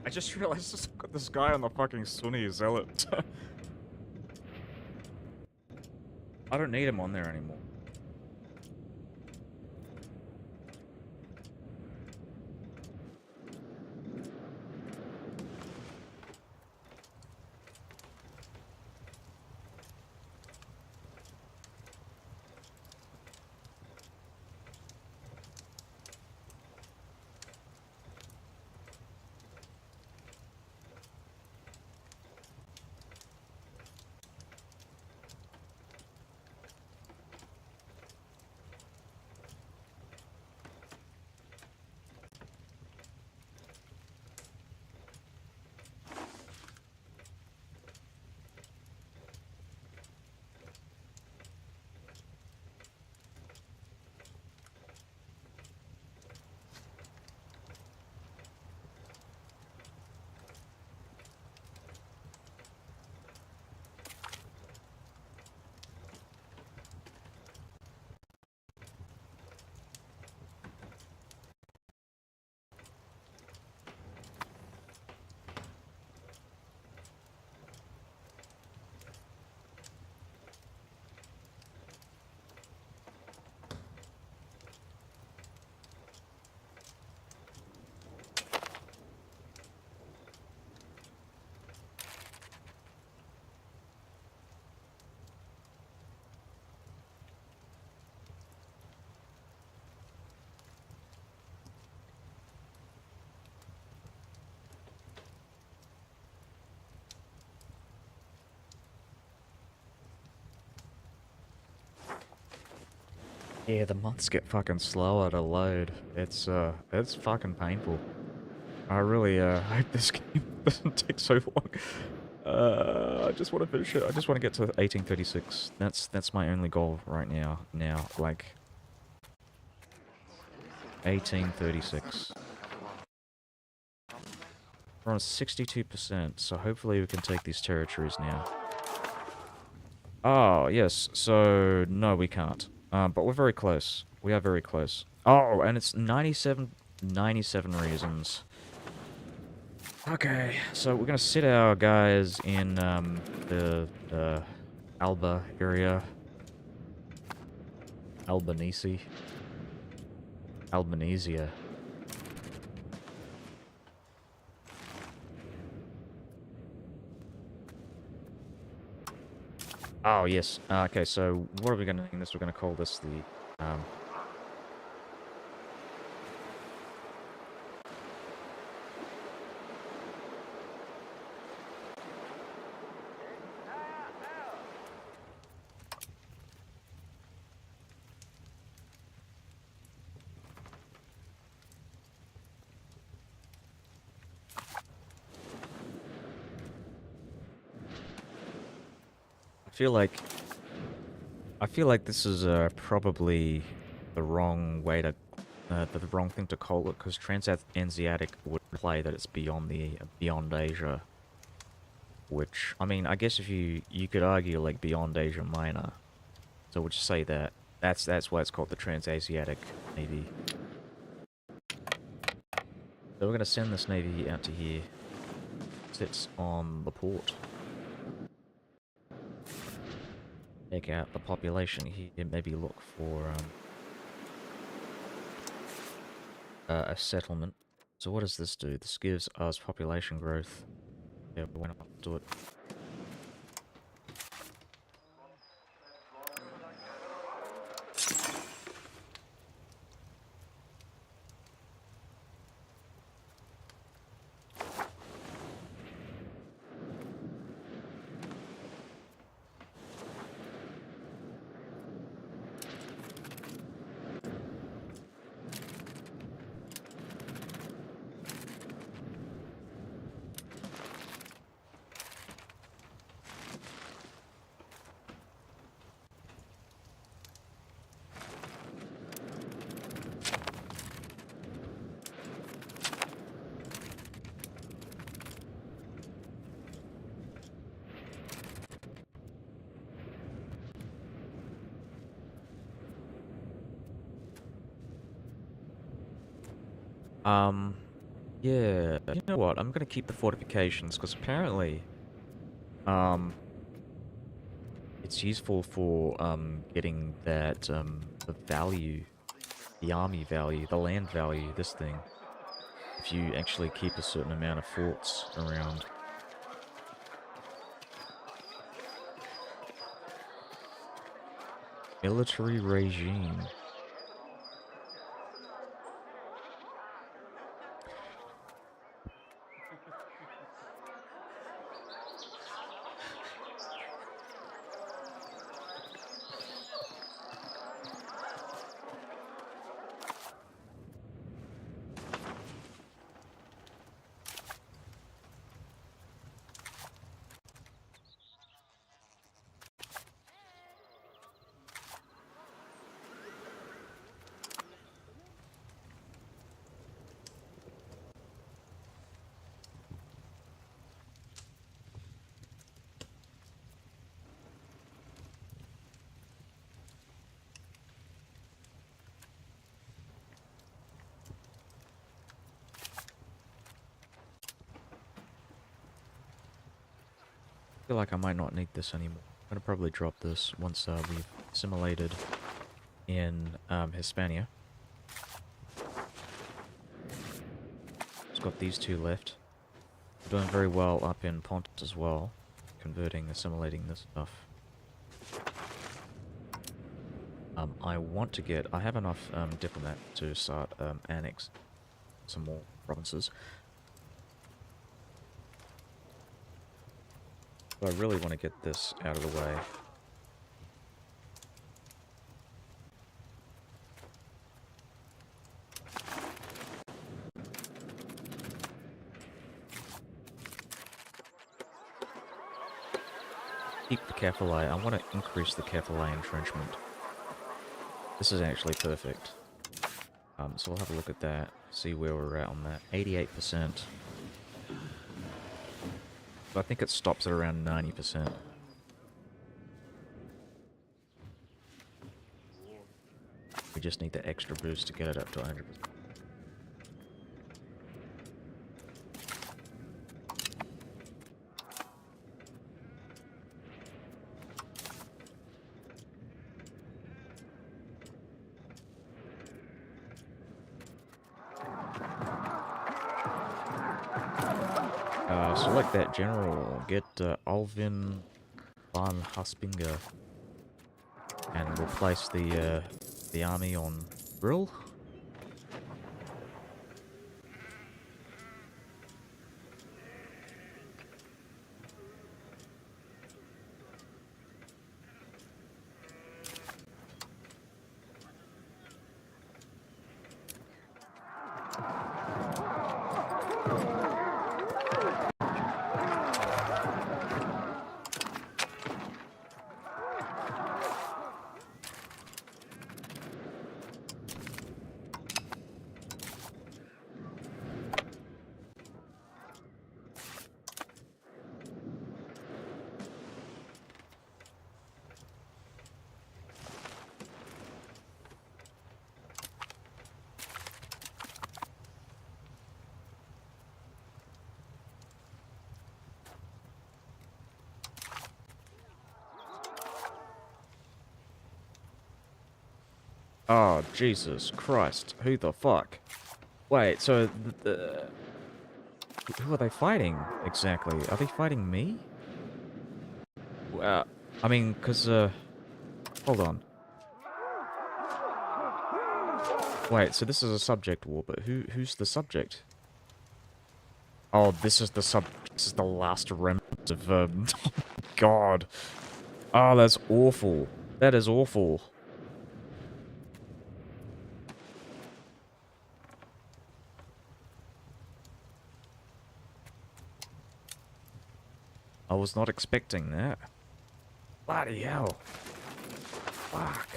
I just realized I've got this guy on the fucking Sunni Zealot. I don't need him on there anymore. Yeah, the months get fucking slower to load. It's fucking painful. I really, hope this game doesn't take so long. I just want to finish it. I just want to get to 1836. That's my only goal right now. Like, 1836. We're on 62%, so hopefully we can take these territories now. Oh, yes, so, no, we can't. But we're very close. We are very close. Oh, and it's 97 reasons. Okay, so we're gonna sit our guys in, the Alba area. Albanese. Albanesia. Oh, yes. Okay, so what are we gonna name this? We're gonna call this the, I feel like this is, probably the wrong way to, the wrong thing to call it, because Transasiatic would imply that it's beyond Asia. Which, I mean, I guess if you could argue, like, beyond Asia Minor. So we'll just say that. That's why it's called the Transasiatic Navy. So we're gonna send this navy out to here. Sits on the port. Take out the population here. Maybe look for a settlement. So what does this do? This gives us population growth. Yeah, but why not do it? Yeah, you know what? I'm gonna keep the fortifications because apparently, um, it's useful for getting that the value, the army value, the land value. This thing, if you actually keep a certain amount of forts around. Military regime. I feel like I might not need this anymore. I'm gonna probably drop this once we've assimilated in Hispania. It's got these two left. We're doing very well up in Pontus as well, converting, assimilating this stuff. I have enough diplomat to start annex some more provinces. But I really want to get this out of the way. Keep the Capillae. I want to increase the Capillae entrenchment. This is actually perfect. So we'll have a look at that, see where we're at on that. 88%. So I think it stops at around 90%. We just need the extra boost to get it up to 100%. Select that general, get Alvin van Haspinga, and replace the army on Brill. Oh, Jesus Christ. Who the fuck? Wait, so who are they fighting exactly? Are they fighting me? I mean, because, hold on. Wait, so this is a subject war, but who's the subject? Oh, this is the last remnant of, oh God. Oh, that's awful. That is awful. I was not expecting that. Bloody hell. Fuck.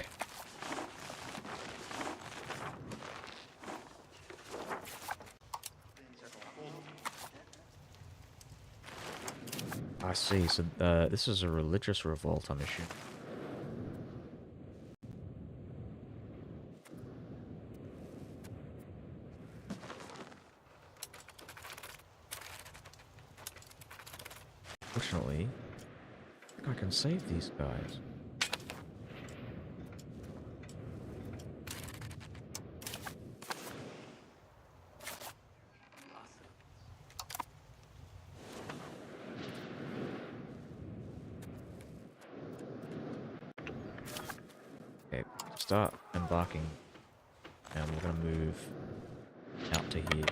I see, so this is a religious revolt, I'm assuming. actually, I think I can save these guys. Okay, start embarking, and we're gonna move out to here.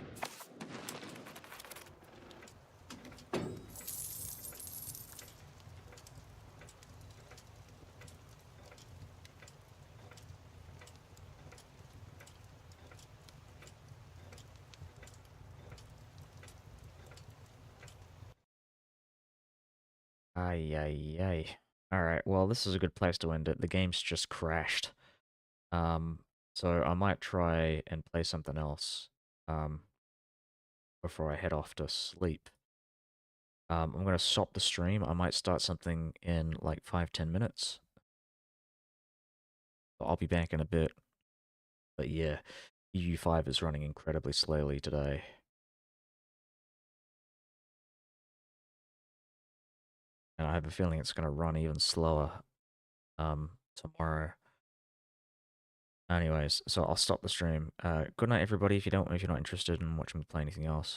Ay, ay, ay. Alright, well, this is a good place to end it. The game's just crashed. Um, so I might try and play something else, um, before I head off to sleep. I'm gonna stop the stream. I might start something in like 5-10 minutes. I'll be back in a bit. But yeah, EU5 is running incredibly slowly today. And I have a feeling it's gonna run even slower tomorrow. Anyways, so I'll stop the stream. Good night everybody if you're not interested in watching me play anything else.